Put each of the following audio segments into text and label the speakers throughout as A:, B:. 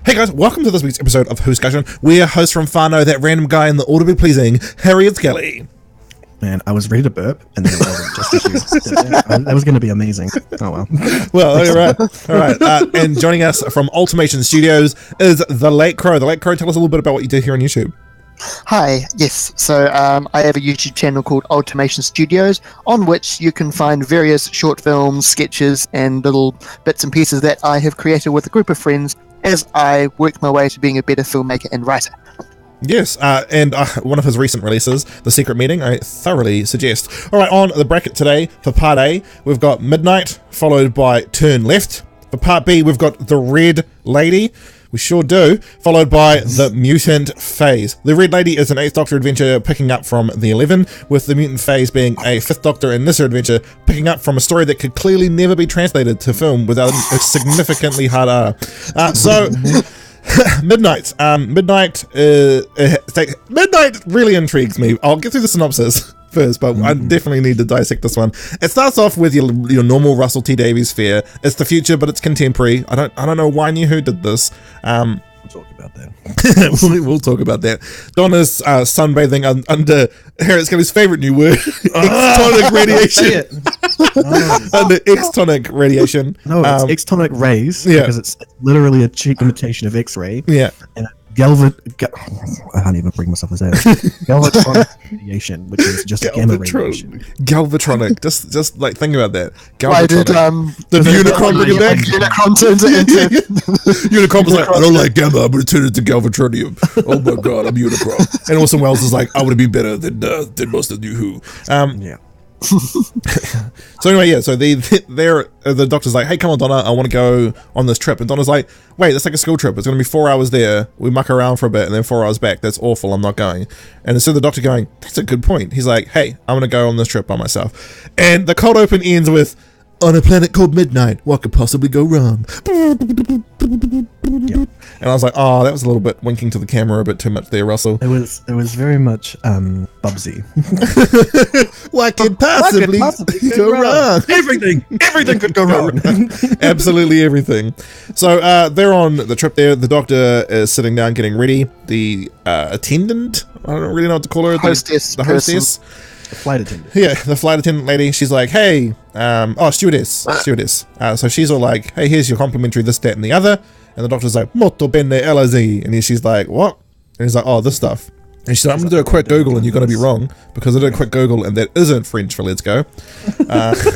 A: Hey guys, welcome to this week's episode of Whoscussion. We're hosts from Whānau, that random guy, and the audibly pleasing Harriet Skelly.
B: Man, I was ready to burp, and then it wasn't just as you. That was going to be amazing. Oh well.
A: Well, all right. And joining us from Ultimation Studios is the Late Crow. The Late Crow, tell us a little bit about what you do here on YouTube.
C: Hi, yes. So I have a YouTube channel called Ultimation Studios, on which you can find various short films, sketches, and little bits and pieces that I have created with a group of friends as I work my way to being a better filmmaker and writer.
A: Yes, and one of his recent releases, The Secret Meeting, I thoroughly suggest. All right, on the bracket today, for Part A, we've got Midnight, followed by Turn Left. For Part B, we've got The Red Lady. We sure do. Followed by The Mutant Phase. The Red Lady is an 8th Doctor adventure picking up from the 11, with The Mutant Phase being a 5th Doctor and Nissa adventure picking up from a story that could clearly never be translated to film without a significantly hard R. Midnight. Midnight really intrigues me. I'll get through the synopsis first, but I definitely need to dissect this one. It starts off with your normal Russell T Davies fare. It's the future, but it's contemporary. I don't know why New Who did this.
B: We'll talk about that.
A: we'll talk about that. Donna's sunbathing under Harriet Skelly's favorite new word, extonic radiation. Under extonic radiation.
B: No, it's extonic rays, because it's literally a cheap imitation of X-ray.
A: Yeah.
B: And I can't even bring myself to say it. Galvatronic radiation, which is just gamma radiation.
A: Galvatronic. just like think about that.
C: Why did
A: the Unicron bring it back?
C: Unicron turns it into
A: Unicron was like, I don't like gamma, I'm gonna turn it to galvatronium. Oh my god, I'm Unicron. And Orson Welles is like, I would be better than most of New Who.
B: Yeah.
A: So anyway, yeah, so the doctor's like, hey, come on, Donna, I want to go on this trip. And Donna's like, wait, that's like a school trip. It's going to be 4 hours there. We muck around for a bit and then 4 hours back. That's awful. I'm not going. And instead of the doctor going, that's a good point. He's like, hey, I'm going to go on this trip by myself. And the cold open ends with, on a planet called Midnight, what could possibly go wrong? Yep. And I was like, oh, that was a little bit winking to the camera a bit too much there, Russell.
B: It was very much Bubsy.
A: What could possibly go wrong?
B: Everything could go wrong.
A: Absolutely everything. So they're on the trip there. The doctor is sitting down getting ready. The attendant, I don't really know what to call her. The hostess.
B: The flight attendant.
A: Yeah, the flight attendant lady. She's like, hey, stewardess. So she's all like, hey, here's your complimentary this, that, and the other. And the doctor's like, molto bene, LZ. And she's like, what? And he's like, oh, this stuff. And she's like, I'm going to do a quick Google and you're going to be wrong because I did a quick Google and that isn't French for let's go.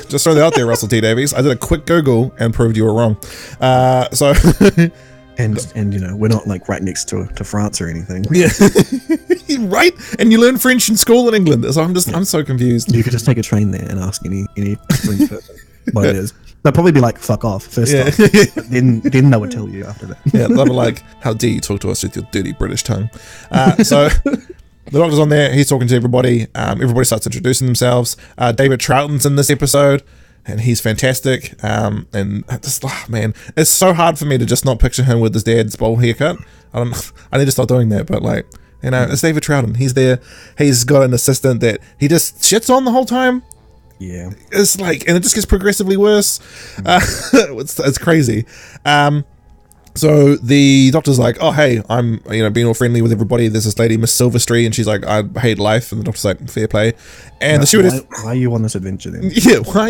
A: Just throw that out there, Russell T Davies. I did a quick Google and proved you were wrong. So...
B: And you know, we're not like right next to France or anything.
A: Yeah. Right? And you learn French in school in England. So I'm so confused.
B: You could just take a train there and ask any French person what it is. They'll probably be like, fuck off, first off. But then they would tell you after that.
A: Yeah, they'll be like, how dare you talk to us with your dirty British tongue. So the doctor's on there, he's talking to everybody. Everybody starts introducing themselves. David Troughton's in this episode. And he's fantastic, and just, man, it's so hard for me to just not picture him with his dad's bowl haircut. I need to start doing that, but like, you know, it's David Troughton. He's there. He's got an assistant that he just shits on the whole time.
B: Yeah,
A: it's like, and it just gets progressively worse. It's crazy. So the doctor's like, oh, hey, I'm, being all friendly with everybody. There's this lady, Miss Silverstreet, and she's like, I hate life. And the doctor's like, fair play. And the stewardess...
B: Why are you on this adventure then?
A: Yeah, why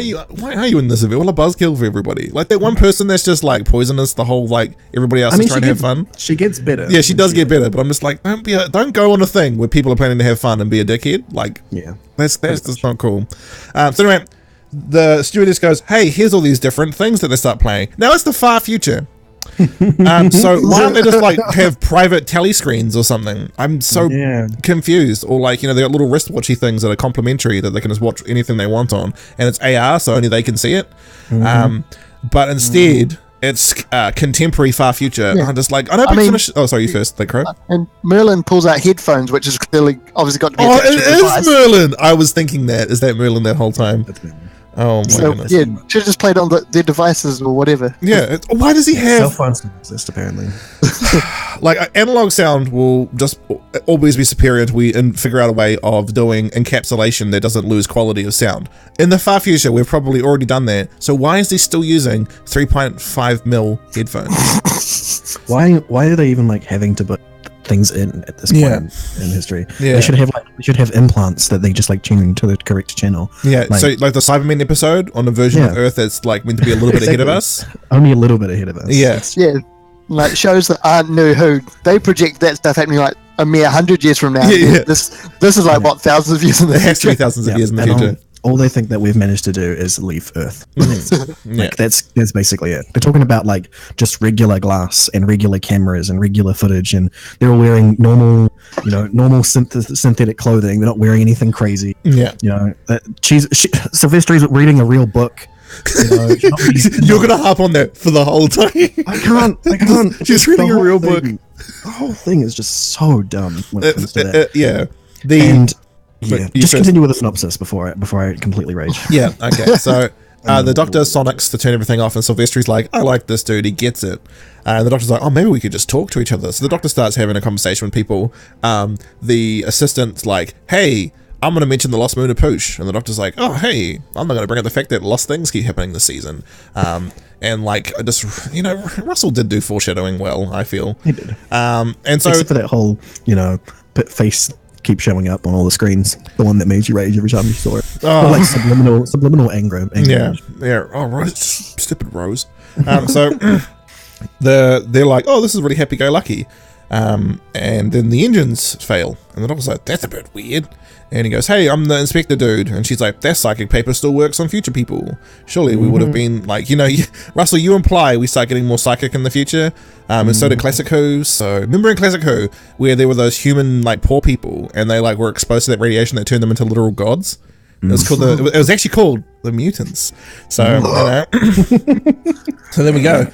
A: are you in this adventure? What a buzzkill for everybody. Like that one person that's just like poisonous, the whole, like, everybody else is trying to have fun.
B: She gets better.
A: Yeah, she does get better, but I'm just like, don't go on a thing where people are planning to have fun and be a dickhead. Like, yeah, that's just not cool. So anyway, the stewardess goes, hey, here's all these different things that they start playing. Now it's the far future. So why don't they just like have private telly screens or something? I'm so confused. Or like, they got little wristwatchy things that are complimentary that they can just watch anything they want on, and it's AR, so only they can see it. But instead it's contemporary far future. I'm just like, I don't finish. Oh, sorry, you first, like Crow.
C: And Merlin pulls out headphones, which is clearly obviously got to be
A: it is Merlin. I was thinking that. Is that Merlin that whole time?
B: That's Merlin.
A: Oh my
C: So
A: goodness.
C: yeah, should have just played on their devices or whatever.
A: Yeah. Why does he
B: Cell
A: have
B: phones don't exist apparently.
A: like analog sound will just always be superior to we and figure out a way of doing encapsulation that doesn't lose quality of sound. In the far future, we've probably already done that. So why is he still using 3.5 mil headphones?
B: Why are they even like having to put things in at this point in history?
A: Yeah.
B: They should have implants that they just like tune to the correct channel.
A: Yeah, so like the Cybermen episode on a version of Earth that's like meant to be a little bit ahead of us.
B: Only a little bit ahead of us.
A: Yeah.
C: Yeah, like shows that aren't new who they project that stuff happening like a mere 100 years from now.
A: Yeah.
C: This is like what, thousands of years in the
A: It has to be
C: future.
A: thousands of years in the
B: And
A: future.
B: all they think that we've managed to do is leave Earth.
A: Yeah.
B: Like that's basically it. They're talking about like just regular glass and regular cameras and regular footage, and they're all wearing normal synthetic clothing. They're not wearing anything crazy.
A: Yeah.
B: You know, Sylvester's reading a real book. You know, she's not reading-
A: You're gonna hop on that for the whole time.
B: I can't.
A: She's reading a real book.
B: The whole thing is just so dumb when it comes to that.
A: Yeah.
B: Just continue with the synopsis before I completely rage.
A: Yeah, okay. So the Doctor sonics to turn everything off, and Sylvester's like, I like this dude, he gets it. And the Doctor's like, oh, maybe we could just talk to each other. So the Doctor starts having a conversation with people. The assistant's like, hey, I'm going to mention the Lost Moon of Poosh. And the Doctor's like, oh, hey, I'm not going to bring up the fact that lost things keep happening this season. And like, just, you know, Russell did do foreshadowing well, I feel.
B: He did.
A: And so...
B: Except for that whole, you know, face keep showing up on all the screens. The one that made you rage every time you saw it.
A: Oh.
B: Like subliminal anger.
A: Yeah, yeah. Oh, Rose, stupid Rose. So they're like, oh, this is really happy-go-lucky. And then the engines fail, and the Doctor's like, that's a bit weird. And he goes, hey, I'm the inspector dude. And she's like, that psychic paper still works on future people. Surely we would have been like, you know, Russell, you imply we start getting more psychic in the future. And so did Classic Who. So remember in Classic Who, where there were those human, like, poor people, and they like were exposed to that radiation that turned them into literal gods? It was called it was actually called the mutants. So, you know. So there we go.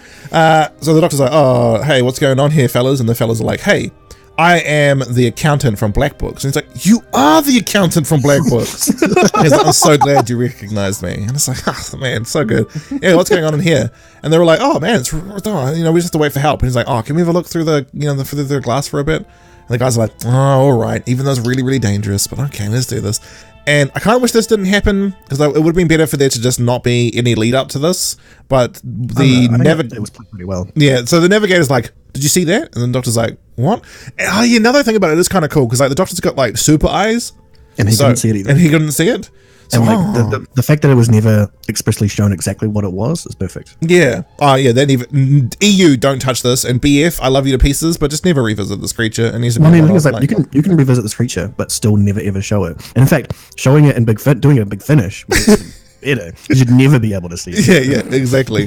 A: So the Doctor's like, oh, hey, what's going on here, fellas? And the fellas are like, hey, I am the accountant from Black Books. And he's like, you are the accountant from Black Books. He's like, I'm so glad you recognized me. And it's like, oh, man, so good. Yeah, what's going on in here? And they were like, oh, man, we just have to wait for help. And he's like, oh, can we have a look through through the glass for a bit? And the guys are like, oh, all right, even though it's really, really dangerous, but okay, let's do this. And I kind of wish this didn't happen, because it would have been better for there to just not be any lead up to this. But the navigator,
B: it was pretty well.
A: Yeah, so the navigator's like, did you see that? And then the Doctor's like, what? And, oh, yeah, another thing about it is kind of cool, because like the Doctor's got like super eyes,
B: and he couldn't see it either.
A: And he couldn't see it. So,
B: and like the fact that it was never expressly shown exactly what it was is perfect.
A: Yeah. Oh yeah. Then even EU don't touch this, and BF, I love you to pieces, but just never revisit this creature. And he's.
B: Well, I mean, the thing is, like, you can revisit this creature, but still never ever show it. And in fact, showing it in doing it in Big Finish. Better. You should never be able to see it.
A: Yeah, exactly.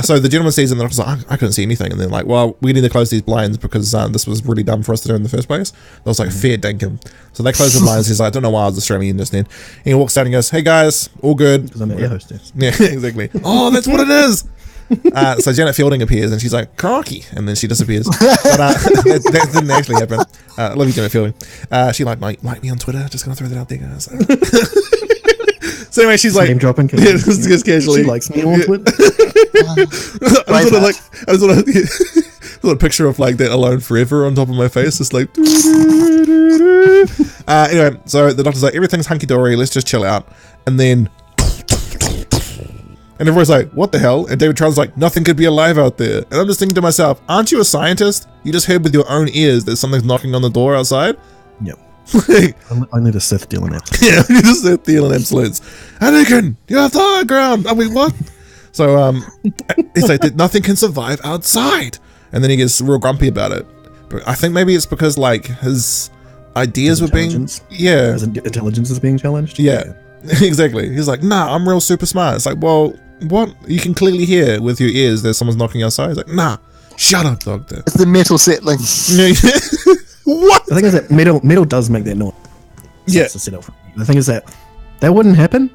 A: So the gentleman sees it, and the Doctor's like, I couldn't see anything. And they're like, well, we need to close these blinds because this was really dumb for us to do in the first place. I was like, fair dinkum. So they close the blinds. He's like, I don't know why I was Australian just then. And he walks down and goes, hey guys, all good.
B: Because I'm an air hostess.
A: Yeah, exactly. Oh, that's what it is. So Janet Fielding appears, and she's like, crikey, and then she disappears. But that didn't actually happen. I love you, Janet Fielding. She like me on Twitter. Just gonna throw that out there, guys. So anyway, she's like,
B: dropping.
A: Yeah, just casually.
B: She likes me on Twitter.
A: I just want a picture of like that Alone Forever on top of my face, just like. Anyway, so the Doctor's like, everything's hunky dory. Let's just chill out, and then. And everyone's like, what the hell? And David Trout's like, nothing could be alive out there. And I'm just thinking to myself, aren't you a scientist? You just heard with your own ears that something's knocking on the door outside.
B: Yep. Only the Sith deal in it.
A: Yeah, only the Sith deal in absolutes. Anakin, you're the high ground. I mean, what? So, it's like, nothing can survive outside. And then he gets real grumpy about it. But I think maybe it's because, like, his ideas were being... Yeah.
B: His intelligence is being challenged?
A: Yeah. Exactly. He's like, nah, I'm real super smart. It's like, well, what? You can clearly hear with your ears that someone's knocking outside. He's like, nah, shut up, Doctor.
C: It's the metal settling.
A: What?
B: The thing is that metal does make that noise.
A: Yeah.
B: The thing is that wouldn't happen.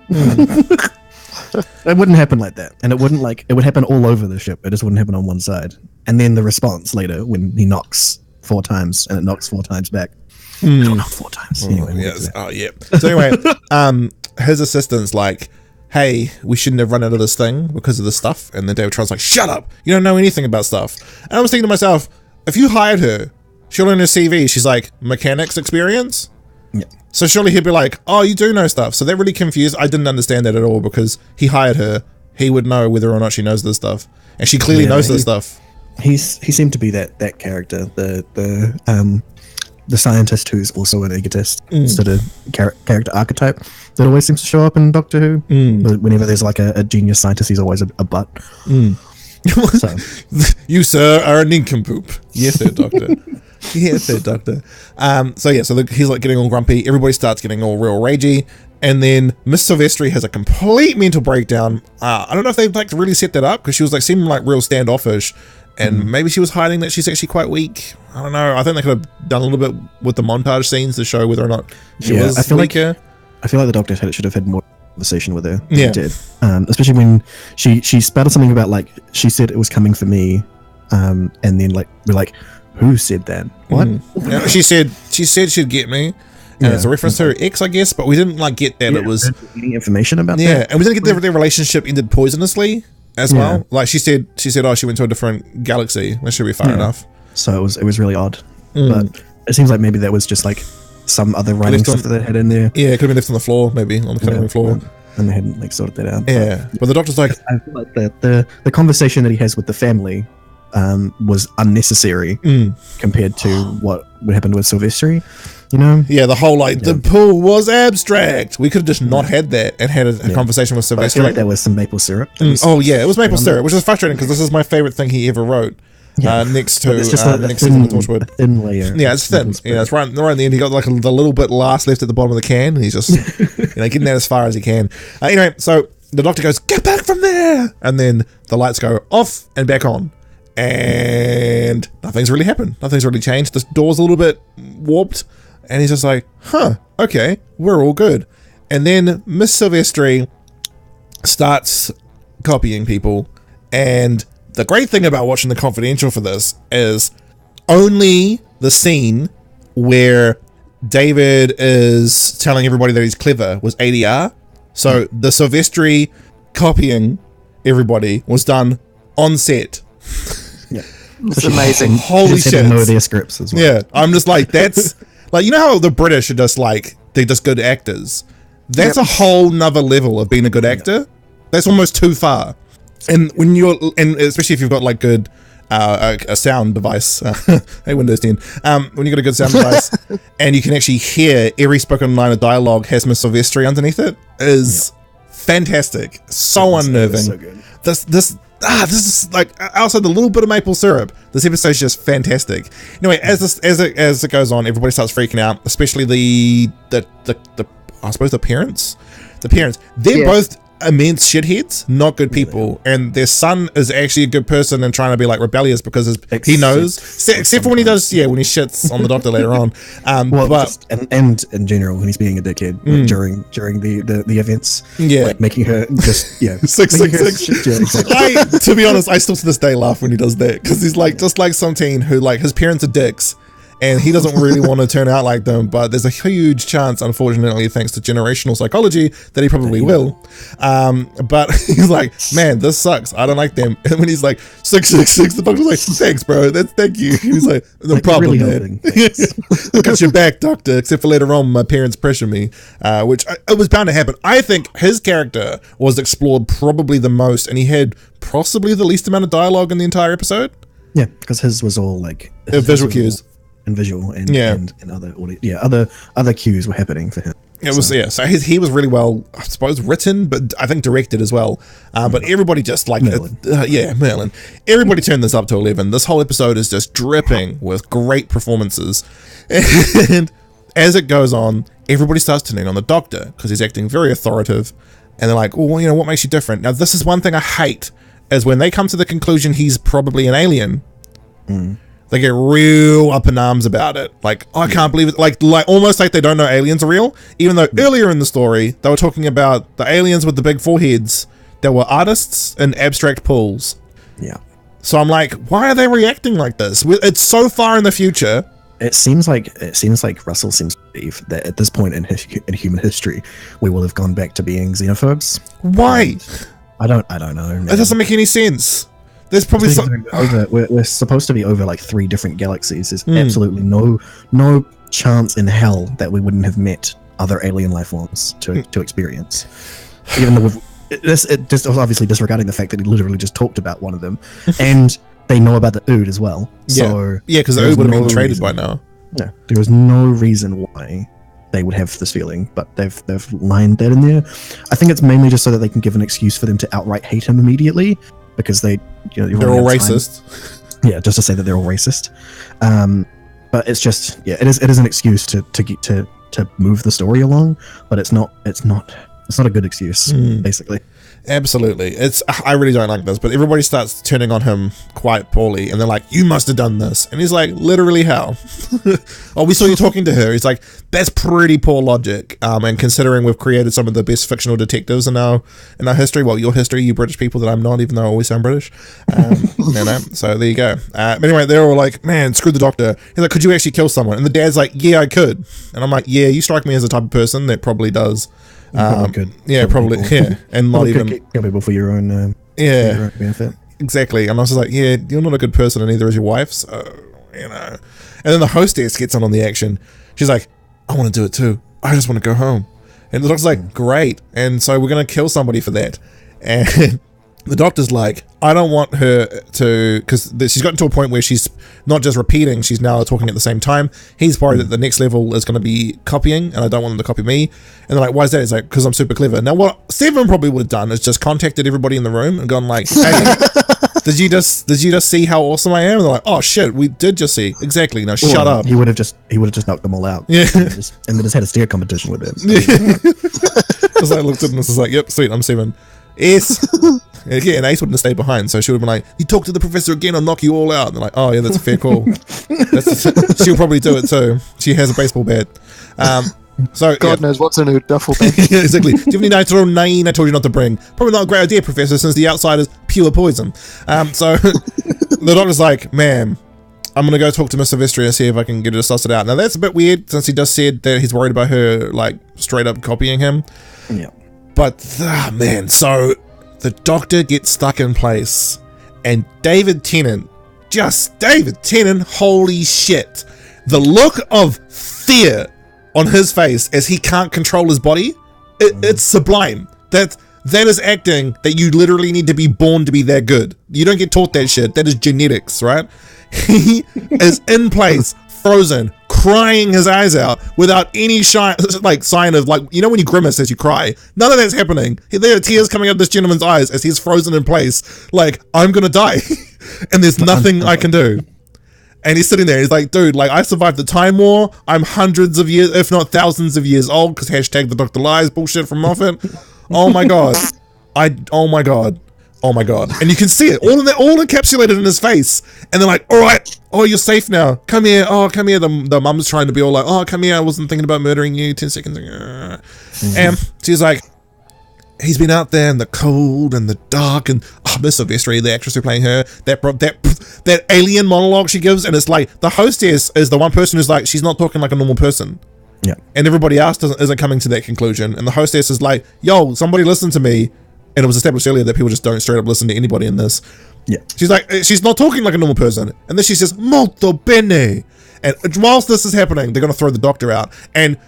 B: It wouldn't happen like that. And it would happen all over the ship. It just wouldn't happen on one side. And then the response later when he knocks 4 times and it knocks 4 times back. Not 4 times. Anyway,
A: yes. Oh, yeah. So anyway, his assistant's like, hey, we shouldn't have run out of this thing because of this stuff. And then David Trott's like, shut up, you don't know anything about stuff. And I was thinking to myself, if you hired her, surely in her CV, she's like, mechanics experience?
B: Yeah.
A: So surely he'd be like, oh, you do know stuff. So that really confused. I didn't understand that at all because he hired her. He would know whether or not she knows this stuff. And she clearly knows this stuff.
B: He seemed to be that character, the scientist who's also an egotist, sort of character archetype that always seems to show up in Doctor Who. Whenever there's like a genius scientist, he's always a butt. So.
A: You, sir, are a nincompoop. Yes, sir, Doctor. Yes, sir, Doctor. So he's like getting all grumpy. Everybody starts getting all real ragey. And then Miss Silvestri has a complete mental breakdown. I don't know if they've like really set that up because she was like seeming like real standoffish. And maybe she was hiding that she's actually quite weak. I don't know. I think they could have done a little bit with the montage scenes to show whether or not she was weaker.
B: I feel like the Doctor should have had more conversation with her than he did. Especially when she spouted something about like, she said it was coming for me. And then like, we're like, who said that? What?
A: Yeah, she said she'd get me. And it's a reference to her ex, I guess, but we didn't like get that it was
B: any information about that.
A: Yeah, and we didn't get their relationship ended poisonously as well. Like she said, oh, she went to a different galaxy. That should be far enough.
B: So it was really odd. But it seems like maybe that was just like some other writing stuff that they had in there.
A: Yeah, it could have been left on the floor, maybe on the cutting room floor.
B: And they hadn't like sorted that out.
A: Yeah, but the Doctor's like,
B: I feel like the conversation that he has with the family was unnecessary compared to what would happen with Silvestri. You know?
A: Yeah, the whole like the pool was abstract. We could have just not had that and had a conversation with Silvestri.
B: I feel like there was some maple syrup.
A: Oh yeah, it was maple syrup, which is frustrating because this is my favorite thing he ever wrote. Next to
B: it's just
A: next to the Torchwood.
B: Thin layer.
A: Yeah, it's thin. Yeah, it's right in the end. He got like the little bit last left at the bottom of the can, and he's just getting that as far as he can. Anyway, so the Doctor goes, "Get back from there!" And then the lights go off and back on, and nothing's really happened. Nothing's really changed. The door's a little bit warped. And he's just like, huh, okay, we're all good. And then Miss Silvestri starts copying people. And the great thing about watching The Confidential for this is only the scene where David is telling everybody that he's clever was ADR. So the Silvestri copying everybody was done on set.
C: Yeah. It's amazing.
A: Holy shit.
B: Know their scripts as well.
A: Yeah, I'm just like, that's... Like, you know how the British are just like, they're just good actors? That's a whole nother level of being a good actor. That's almost too far. And when and especially if you've got like good, a sound device, hey Windows 10, when you've got a good sound device and you can actually hear every spoken line of dialogue has Miss Silvestri underneath it, is fantastic. So unnerving.
B: So good.
A: This is like, outside the little bit of maple syrup, this episode is just fantastic. Anyway, as it goes on, everybody starts freaking out, especially the I suppose the parents. They're both immense shitheads, not good people, and their son is actually a good person and trying to be like rebellious because he knows, except for when he does, when he shits on the Doctor later on.
B: And in general when he's being a dickhead during the events, like making her just 666.
A: Exactly. To be honest, I still to this day laugh when he does that because he's like just like some teen who like his parents are dicks. And he doesn't really want to turn out like them, but there's a huge chance, unfortunately, thanks to generational psychology, that he probably will. But he's like, man, this sucks. I don't like them. And when he's like, 666, the Doctor's like, thanks, bro. Thank you. He's like, no problem, really man. I got your back, Doctor, except for later on, my parents pressure me, which it was bound to happen. I think his character was explored probably the most, and he had possibly the least amount of dialogue in the entire episode.
B: Yeah, because his was all like...
A: visual cues.
B: And visual and other audio, other cues were happening for him.
A: It was so he was really well, I suppose, written, but I think directed as well. But everybody just like Merlin. Everybody turned this up to 11. This whole episode is just dripping with great performances, and as it goes on, everybody starts turning on the Doctor because he's acting very authoritative, and they're like, well, what makes you different? Now, this is one thing I hate is when they come to the conclusion he's probably an alien. They get real up in arms about it. Like, oh, I can't believe it. Like almost like they don't know aliens are real. Even though earlier in the story, they were talking about the aliens with the big foreheads that were artists in abstract pools.
B: Yeah.
A: So I'm like, why are they reacting like this? It's so far in the future.
B: It seems like Russell seems to believe that at this point in human history, we will have gone back to being xenophobes.
A: Why?
B: I don't know. Man.
A: It doesn't make any sense. There's probably
B: we're supposed to be over like 3 different galaxies. There's absolutely no chance in hell that we wouldn't have met other alien life forms to experience. Even though it just obviously disregarding the fact that he literally just talked about one of them, and they know about the Ood as well. So
A: because the Ood would have been traded by now.
B: Yeah, there was no reason why they would have this feeling, but they've lined that in there. I think it's mainly just so that they can give an excuse for them to outright hate him immediately, because they're all
A: racist.
B: Yeah, just to say that they're all racist. But it's just it is an excuse to move the story along, but it's not a good excuse, basically.
A: Absolutely. I really don't like this, but everybody starts turning on him quite poorly, and they're like, you must have done this. And he's like, literally how? Oh, we saw you talking to her. He's like, that's pretty poor logic. And considering we've created some of the best fictional detectives in our history, well, your history, you British people that I'm not, even though I always sound British. So there you go. But anyway, they're all like, man, screw the doctor. He's like, could you actually kill someone? And the dad's like, yeah, I could. And I'm like, yeah, you strike me as the type of person that probably does.
B: Could.
A: Yeah, probably. Yeah, and not even
B: kill people for your own.
A: Yeah,
B: your own benefit.
A: Exactly. And I was just like, yeah, you're not a good person, and neither is your wife. So And then the hostess gets on the action. She's like, I want to do it too. I just want to go home. And the doctor's like, great. And so we're gonna kill somebody for that. And the doctor's like, I don't want her to, because she's gotten to a point where she's not just repeating, she's now talking at the same time. He's worried that the next level is going to be copying, and I don't want them to copy me. And they're like, why is that? He's like, because I'm super clever. Now what Seven probably would have done is just contacted everybody in the room and gone like, hey, did you just see how awesome I am? And they're like, oh shit, we did just see. Exactly. Now shut up.
B: He would have just knocked them all out.
A: Yeah.
B: And then just had a stare competition with them.
A: Because I looked at him and was like, yep, sweet, I'm Seven. Ace. Yeah, and Ace wouldn't have stayed behind, so she would have been like, you talk to the professor again, I'll knock you all out. And they're like, oh yeah, that's a fair call. She'll probably do it too. She has a baseball bat. So
C: God knows what's in her duffel bag.
A: Yeah, exactly. Do you have any nitromine I told you not to bring? Probably not a great idea, Professor, since the outside is pure poison. So the doctor's like, man, I'm going to go talk to Miss Silvestri and see if I can get her to suss it out. Now that's a bit weird, since he just said that he's worried about her like straight up copying him.
B: Yeah.
A: But man, so the doctor gets stuck in place, and David Tennant, holy shit. The look of fear on his face as he can't control his body, it's sublime. That is acting that you literally need to be born to be that good. You don't get taught that shit. That is genetics, right? He is in place, frozen, crying his eyes out without any sign of, like, you know when you grimace as you cry? None of that's happening. There are tears coming out of this gentleman's eyes as he's frozen in place, like, I'm gonna die. And there's nothing I can do. And he's sitting there, he's like, dude, like, I survived the Time War, I'm hundreds of years, if not thousands of years old, because hashtag the Dr. Lies bullshit from Moffat. Oh my god. Oh my god. And you can see it, all encapsulated in his face. And they're like, all right, oh, you're safe now. Come here. Oh, come here. The mum's trying to be all like, oh, come here. I wasn't thinking about murdering you. 10 seconds. And she's like, he's been out there in the cold and the dark, and Miss Silvestri, the actress who's playing her, that alien monologue she gives, and it's like the hostess is the one person who's like, she's not talking like a normal person.
B: Yeah. And
A: everybody else isn't coming to that conclusion. And the hostess is like, yo, somebody listen to me. And it was established earlier that people just don't straight up listen to anybody in this.
B: Yeah.
A: She's like, she's not talking like a normal person. And then she says, molto bene. And whilst this is happening, they're going to throw the doctor out. And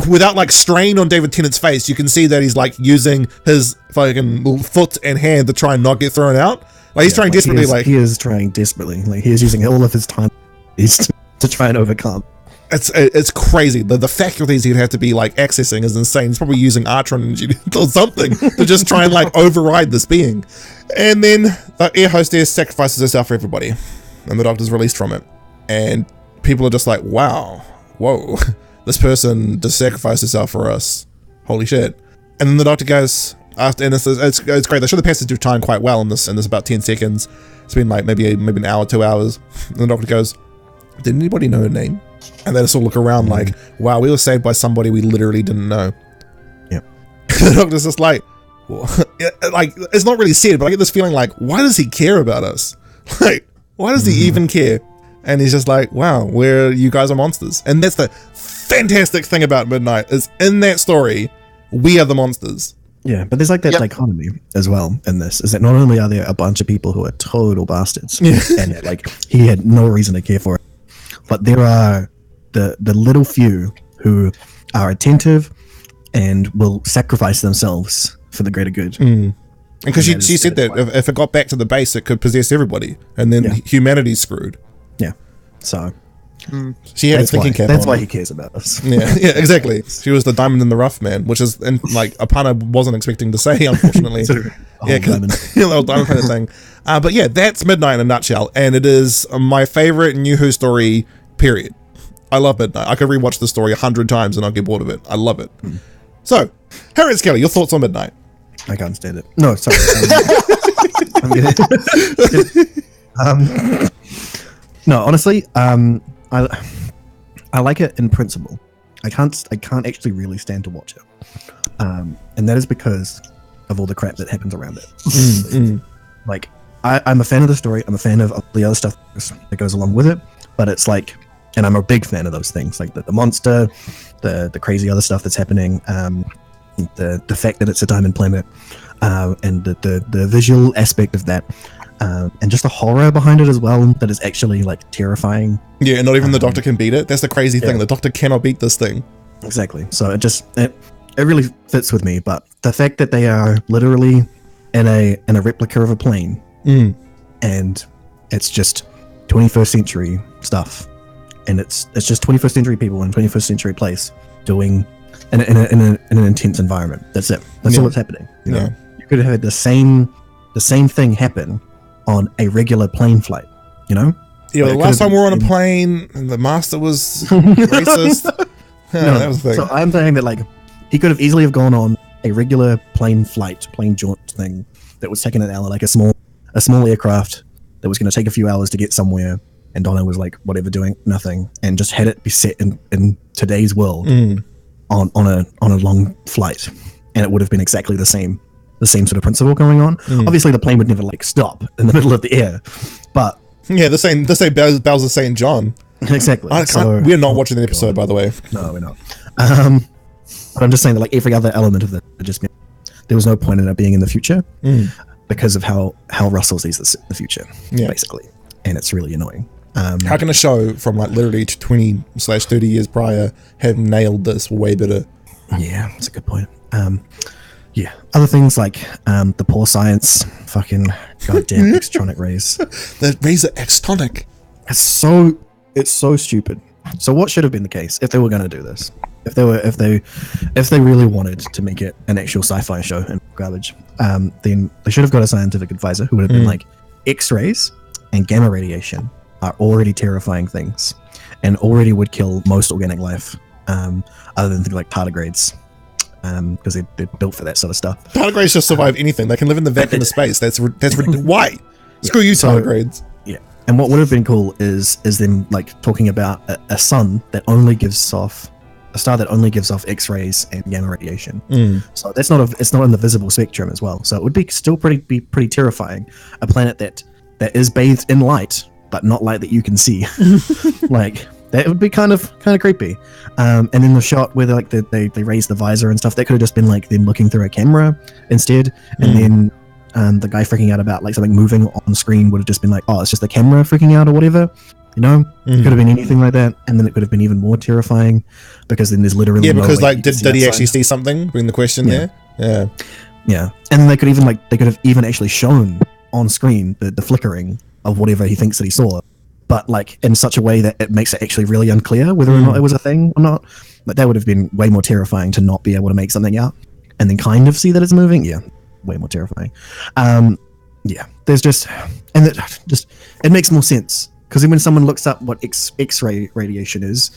A: without like strain on David Tennant's face, you can see that he's like using his fucking foot and hand to try and not get thrown out. Like he's trying desperately.
B: He is trying desperately. Like he is using all of his time to try and overcome.
A: It's crazy. The faculties he'd have to be like accessing is insane. He's probably using Artron energy or something to just try and like override this being. And then the air hostess sacrifices herself for everybody, and the doctor's released from it. And people are just like, wow, whoa, this person just sacrificed herself for us. Holy shit. And then the doctor goes, after, and it's great. They show the passage of time quite well in this about 10 seconds. It's been like maybe an hour, 2 hours. And the doctor goes, did anybody know her name? And they just all look around like, wow, we were saved by somebody we literally didn't know.
B: Yep.
A: The doctor's just like, well, like, it's not really said, but I get this feeling like, why does he care about us? Like, why does he even care? And he's just like, wow, you guys are monsters. And that's the fantastic thing about Midnight, is in that story, we are the monsters.
B: Yeah, but there's like that dichotomy as well in this, is that not only are there a bunch of people who are total bastards and that, like, he had no reason to care for it, but there are the little few who are attentive and will sacrifice themselves for the greater good.
A: And because she said that if it got back to the base, it could possess everybody, and then humanity's screwed.
B: Yeah, so
A: she had a thinking cap.
B: That's why he cares about us.
A: Yeah, exactly. She was the diamond in the rough, man, which is like Apana wasn't expecting to say, unfortunately.
B: Diamond.
A: Little diamond kind of thing. But yeah, that's Midnight in a nutshell, and it is my favorite New Who story. Period. I love Midnight. I could rewatch the story 100 times and I'll get bored of it. I love it. So, Harriet Skelly, your thoughts on Midnight?
B: I can't stand it. No, sorry. I'm kidding. No, honestly, I like it in principle. I can't actually really stand to watch it, and that is because of all the crap that happens around it. Like, I'm a fan of the story. I'm a fan of the other stuff that goes along with it. But it's like, and I'm a big fan of those things, like the monster, the crazy other stuff that's happening, the fact that it's a diamond planet, and the visual aspect of that. And just the horror behind it as well, that is actually like terrifying.
A: Yeah, and not even the Doctor can beat it. That's the crazy thing. The Doctor cannot beat this thing.
B: Exactly. So it really fits with me. But the fact that they are literally in a replica of a plane, and it's just 21st century stuff, and it's just 21st century people in 21st century place doing in an intense environment. That's it. That's all that's happening. You know, you could have had the same thing happen on a regular plane flight, you know?
A: Yeah, the last time we were on a plane and the master was racist. That was the thing.
B: So I'm saying that, like, he could have easily have gone on a regular plane jaunt thing that was taking an hour, like a small aircraft that was going to take a few hours to get somewhere, and Donna was like, whatever, doing nothing, and just had it be set in today's world on a long flight, and it would have been exactly the same sort of principle going on. Obviously the plane would never like stop in the middle of the air, but
A: the same bells of St. John.
B: Exactly.
A: We're not watching the episode, by the way.
B: No, we're not. But I'm just saying that, like, every other element of it just meant there was no point in it being in the future because of how Russell sees the future, basically, and it's really annoying.
A: How can a show from like literally 20/30 years prior have nailed this way better?
B: Yeah, that's a good point. Yeah, other things like the poor science, fucking goddamn extronic rays.
A: The rays are extonic.
B: It's so stupid. So what should have been the case if they were going to do this? If they really wanted to make it an actual sci-fi show and garbage, then they should have got a scientific advisor who would have been like, X-rays and gamma radiation are already terrifying things, and already would kill most organic life, other than things like tardigrades. Because they're built for that sort of stuff.
A: Tardigrades just survive anything. They can live in the vacuum of space. That's why. Screw you, tardigrades.
B: Yeah. And what would have been cool is them like talking about a star that only gives off X-rays and gamma radiation. So it's not in the visible spectrum as well. So it would be pretty terrifying. A planet that is bathed in light, but not light that you can see. Like, that would be kind of creepy. And then the shot where they raise the visor and stuff, that could have just been like them looking through a camera instead. And then the guy freaking out about like something moving on screen would have just been like, oh, it's just the camera freaking out or whatever. You know, it could have been anything like that, and then it could have been even more terrifying because then there's literally
A: because like did he actually see something? Being the question there,
B: and then they could have even actually shown on screen the flickering of whatever he thinks that he saw, but like in such a way that it makes it actually really unclear whether or not it was a thing or not. Like, that would have been way more terrifying to not be able to make something out and then kind of see that it's moving. Yeah, way more terrifying. There's it makes more sense. Because then when someone looks up what X-ray radiation is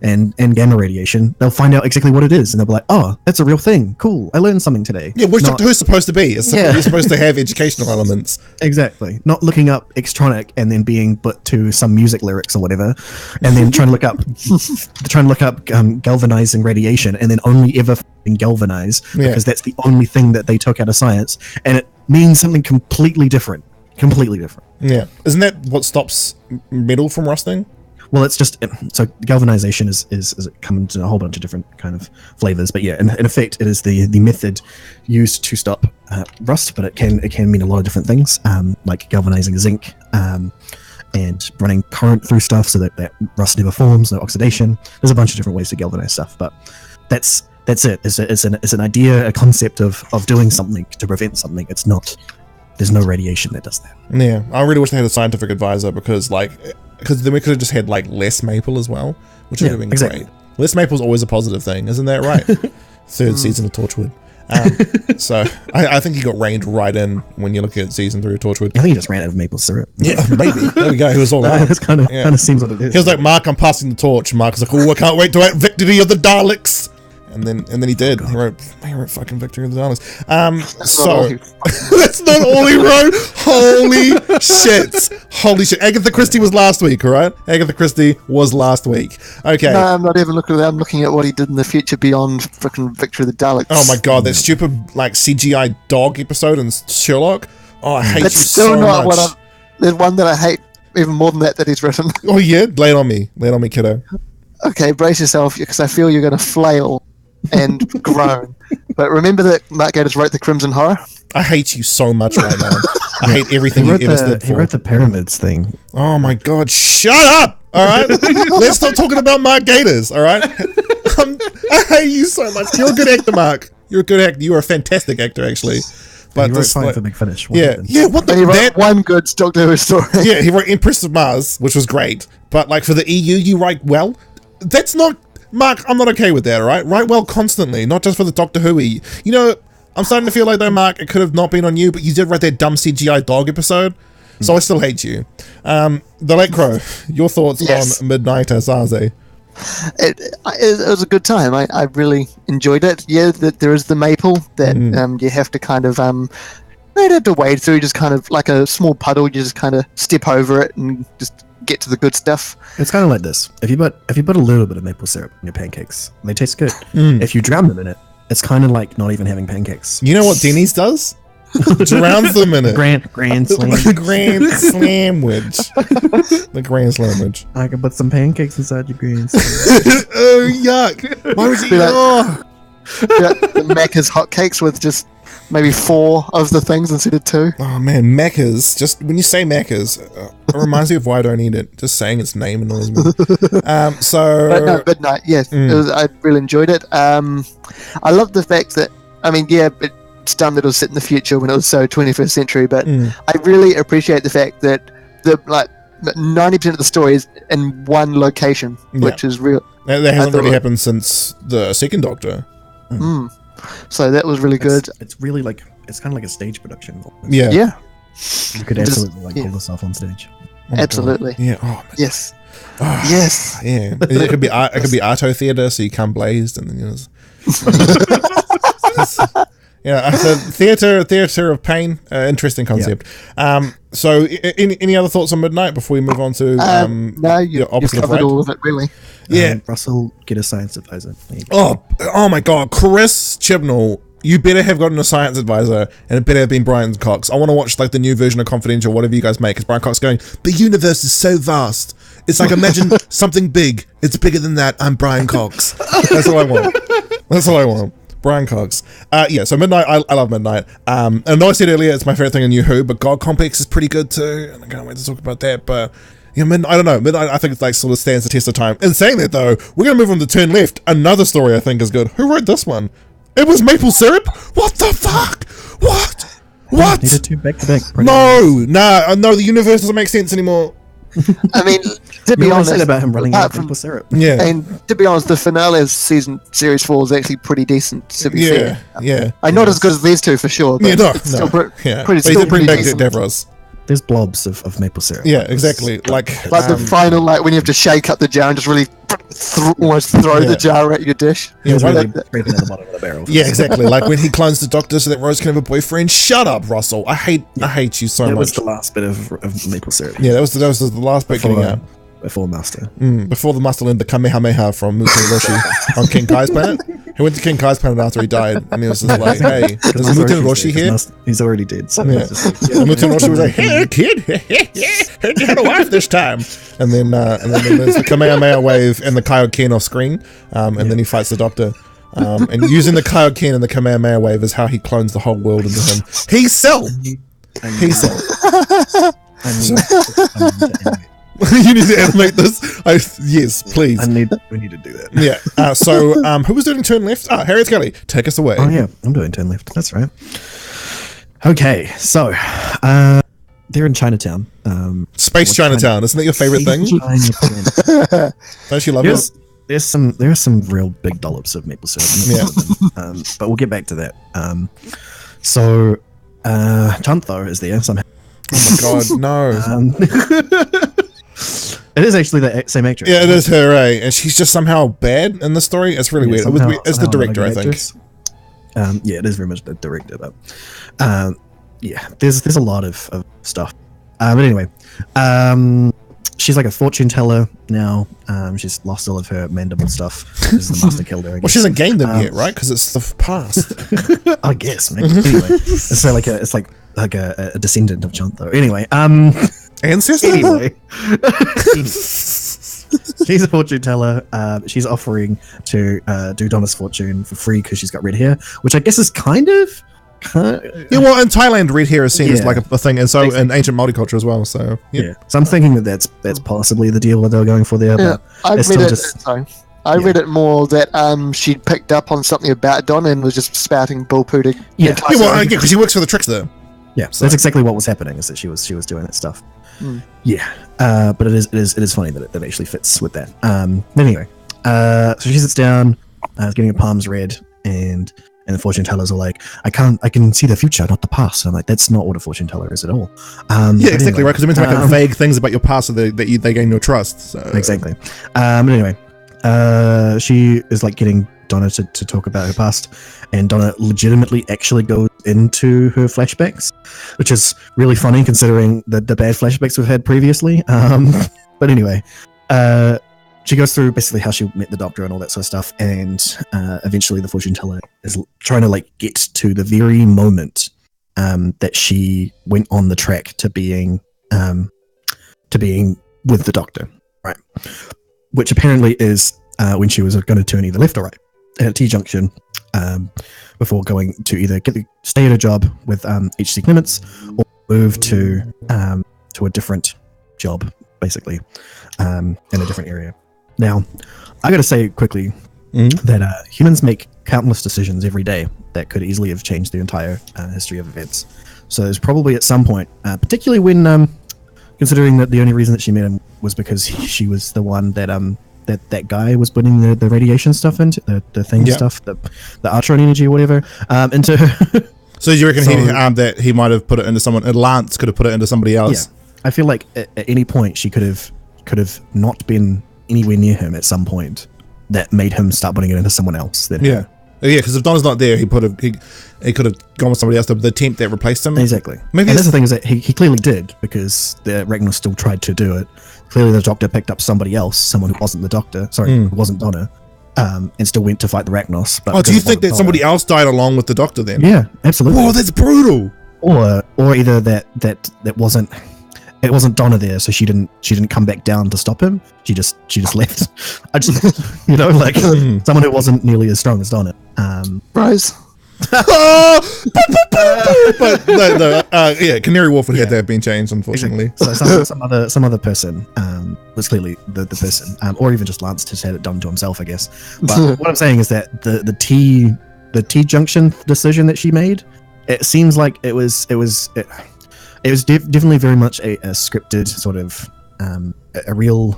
B: and gamma radiation, they'll find out exactly what it is. And they'll be like, oh, that's a real thing. Cool. I learned something today.
A: Yeah, which Doctor Who's supposed to be. You're supposed to have educational elements.
B: Exactly. Not looking up extronic and then being put to some music lyrics or whatever. And then trying to look up galvanizing radiation and then only ever galvanize because that's the only thing that they took out of science. And it means something completely different. completely different.
A: Yeah, isn't that what stops metal from rusting?
B: Well, it's just so galvanization is it comes in a whole bunch of different kind of flavors, but yeah, in effect, it is the method used to stop rust, but it can mean a lot of different things, like galvanizing zinc, and running current through stuff so that rust never forms, no oxidation. There's a bunch of different ways to galvanize stuff, but that's it. It's an idea, a concept of doing something to prevent something. It's not. There's no radiation that does that. Yeah,
A: I really wish they had a scientific advisor because then we could have just had like less maple as well, which would have been great. Less maple is always a positive thing, isn't that right? Third season of Torchwood. So I think he got reined right in when you look at season 3 of Torchwood.
B: I think he just ran out of maple syrup.
A: Yeah, maybe. There we go. He was all out.
B: It kind of seems what it is.
A: He was like, Mark, I'm passing the torch. Mark was like, oh, I can't wait to write Victory of the Daleks. And then he did. He wrote fucking Victory of the Daleks. That's not all he wrote. Holy shit. Agatha Christie was last week, all right? Agatha Christie was last week. Okay.
C: No, I'm not even looking at that. I'm looking at what he did in the future beyond freaking Victory of the Daleks.
A: Oh my god, that stupid like CGI dog episode in Sherlock. Oh, I hate you so much. That's still not
C: the one that I hate even more than that he's written.
A: Oh yeah? Lay it on me, kiddo.
C: Okay, brace yourself, because I feel you're going to flail and groan. But remember that Mark Gatiss wrote the Crimson Horror?
A: I hate you so much right now. I hate everything you ever stood for.
B: He wrote the Pyramids thing.
A: Oh my god, shut up! Alright? Let's stop talking about Mark Gatiss, alright? I hate you so much. You're a good actor, Mark. You're a good actor. You are a fantastic actor, actually.
B: But he wrote Fine for Big Finish.
A: Yeah, what the...
C: And he wrote one good Doctor Who story.
A: Yeah, he wrote Empress of Mars, which was great. But like for the EU, you write well? That's not... Mark, I'm not okay with that, alright? Write well constantly, not just for the Doctor Who. You know, I'm starting to feel like though, Mark, it could have not been on you, but you did write that dumb CGI dog episode, so I still hate you. The Late Crow, your thoughts on Midnight Azaze?
C: It was a good time. I really enjoyed it. Yeah, there is the maple that you have to kind of you don't have to wade through, just kind of like a small puddle, you just kind of step over it and just get to the good stuff.
B: It's kind of like this. If you put a little bit of maple syrup in your pancakes, they taste good. If you drown them in it, it's kind of like not even having pancakes.
A: You know what Denny's does? Drowns them in it.
B: Grand slam.
A: Grand slamwich. The grand slamwich.
B: I can put some pancakes inside your grand slam.
A: Oh, yuck. Why would you...
C: The Macca's hotcakes with just maybe 4 of the things instead of 2.
A: Oh man, Macca's. Just when you say Macca's, it reminds me of why I don't eat it. Just saying its name annoys me.
C: But no, Midnight, yes. I really enjoyed it. I love the fact that, I mean, yeah, it's dumb that it was set in the future when it was so 21st century, but I really appreciate the fact that 90% of the story is in one location, which is real.
A: That hasn't really happened since the second Doctor.
C: So that was really good.
B: It's really like, it's kind of like a stage production.
C: Yeah.
B: You could absolutely pull this off on stage.
C: Oh
A: absolutely. God. Yeah. Oh, man.
C: Yes.
A: Oh,
C: yes.
A: Yeah. It could be Arto Theatre, so you come blazed, and then theatre of pain. Interesting concept. Yeah. So, any other thoughts on Midnight before we move on to
C: no, you've covered all of it, really.
A: Yeah.
B: Russell, get a science advisor.
A: Oh my God, Chris Chibnall. You better have gotten a science advisor, and it better have been Brian Cox. I want to watch like the new version of Confidential, whatever you guys make. Because Brian Cox going, the universe is so vast. It's like, imagine something big. It's bigger than that. I'm Brian Cox. That's all I want. That's all I want. Brian Cox. So Midnight, I love Midnight. And I know I said earlier it's my favorite thing in New Who, but God Complex is pretty good too. And I can't wait to talk about that. But I don't know. Midnight, I think it's like sort of stands the test of time. In saying that though, we're gonna move on to Turn Left. Another story I think is good. Who wrote this one? It was maple syrup? What the fuck? What?
B: Needed 2 back-to-back.
A: No, the universe doesn't make sense anymore.
C: I mean, to be honest,
B: about him running out of maple syrup.
A: Yeah,
C: and to be honest, the finale of series 4 is actually pretty decent. To be fair, not as good as these two for sure. But still pretty decent.
A: Davros.
B: There's blobs of maple syrup.
A: Yeah, exactly. Like
C: the final, like when you have to shake up the jar and just really almost throw the jar at your dish.
B: Yeah, really scraping at the bottom of the barrel.
A: Yeah, exactly. Like when he clones the Doctor so that Rose can have a boyfriend. Shut up, Russell. I hate you so much.
B: That was the last bit of maple syrup.
A: Yeah, that was the last bit getting out.
B: Before Master.
A: Before the Master learned the Kamehameha from Musa Roshi on King Kai's planet. He went to King Kai's planet after he died, and he was just like, "Hey, there's Lieutenant Roshi here."
B: He's already dead. So
A: Yeah. And Lieutenant Roshi was like, "Hey, kid, you had a wife this time." And then there's the Kamehameha wave and the Kaioken off screen, and then he fights the Doctor. And using the Kaioken and the Kamehameha wave is how he clones the whole world into him. He's Cell. He's Cell. You need to animate this. Yes, please.
B: We need to do that.
A: Yeah. So, who was doing turn left? Harriet Kelly. Take us away.
B: Oh yeah, I'm doing turn left. That's right. Okay, so they're in Chinatown.
A: Space Chinatown. Isn't that your favorite thing? Don't you love it?
B: There are some real big dollops of maple syrup. Yeah. But we'll get back to that. So Chantho is there somehow.
A: Oh my god, no.
B: It is actually the same actress.
A: Yeah, it is her, eh? And she's just somehow bad in the story. It's really weird. It's the director, I think.
B: Yeah, it is very much the director, but yeah, there's a lot of stuff. But anyway, she's like a fortune teller now. She's lost all of her mandible stuff. This is the master killed her.
A: Well, she hasn't gained them yet, right? Because it's the past.
B: I guess, man. Anyway, it's like a descendant of Chantho. Anyway,
A: ancestor.
B: Anyway, she's a fortune teller. She's offering to do Donna's fortune for free because she's got red hair, which I guess is kind of.
A: Yeah, well, in Thailand, red hair is seen as like a thing, and so in ancient multiculture as well. So yeah.
B: So I'm thinking that's possibly the deal that they were going for there.
C: Yeah,
B: but
C: I read it more that she'd picked up on something about Donna and was just spouting bull poo to.
A: Yeah, because she works for the trickster.
B: Yeah, so that's exactly what was happening. Is that she was doing that stuff. Yeah, but it is funny that it actually fits with that. But anyway, so she sits down, getting her palms red, and the fortune tellers are like, I can see the future, not the past. And I'm like, that's not what a fortune teller is at all.
A: Yeah, exactly, anyway, right? Because they're meant to make up vague things about your past so that they gain your trust. So.
B: Exactly. But anyway, she is like getting Donna to talk about her past, and Donna legitimately actually goes into her flashbacks, which is really funny considering the bad flashbacks we've had previously. But anyway, she goes through basically how she met the Doctor and all that sort of stuff, and eventually the fortune teller is trying to like get to the very moment that she went on the track to being with the Doctor, right? Which apparently is when she was going to turn either left or right at a T-junction before going to either stay at a job with H.C. Clements or move to a different job, basically, in a different area. Now, I got to say quickly that humans make countless decisions every day that could easily have changed the entire history of events. So there's probably at some point, particularly when considering that the only reason that she met him was because she was the one that that guy was putting the radiation stuff into the thing stuff, the Artron energy or whatever into her.
A: So you reckon that he might have put it into someone? Lance could have put it into somebody else.
B: Yeah, I feel like at any point she could have not been anywhere near him at some point that made him start putting it into someone else.
A: Yeah, because if Donna's not there, he could have gone with somebody else. The temp that replaced him.
B: Exactly. Maybe that's the thing, is that he clearly did, because the Ragnar still tried to do it. Clearly the Doctor picked up somebody else, someone who wasn't the Doctor, who wasn't Donna, and still went to fight the Ragnos. But
A: do you think that somebody else died along with the Doctor then?
B: Yeah, absolutely.
A: Oh, that's brutal.
B: Or either that wasn't. It wasn't Donna there, so she didn't come back down to stop him. She just left. I just like someone who wasn't nearly as strong as Donna.
C: Rose.
A: But yeah, Canary Wharf would have that been changed, unfortunately.
B: Exactly. So some other person was clearly the person, or even just Lance just had it done to himself, I guess. But what I'm saying is that the T junction decision that she made, it seems like it was definitely very much a scripted sort of a real,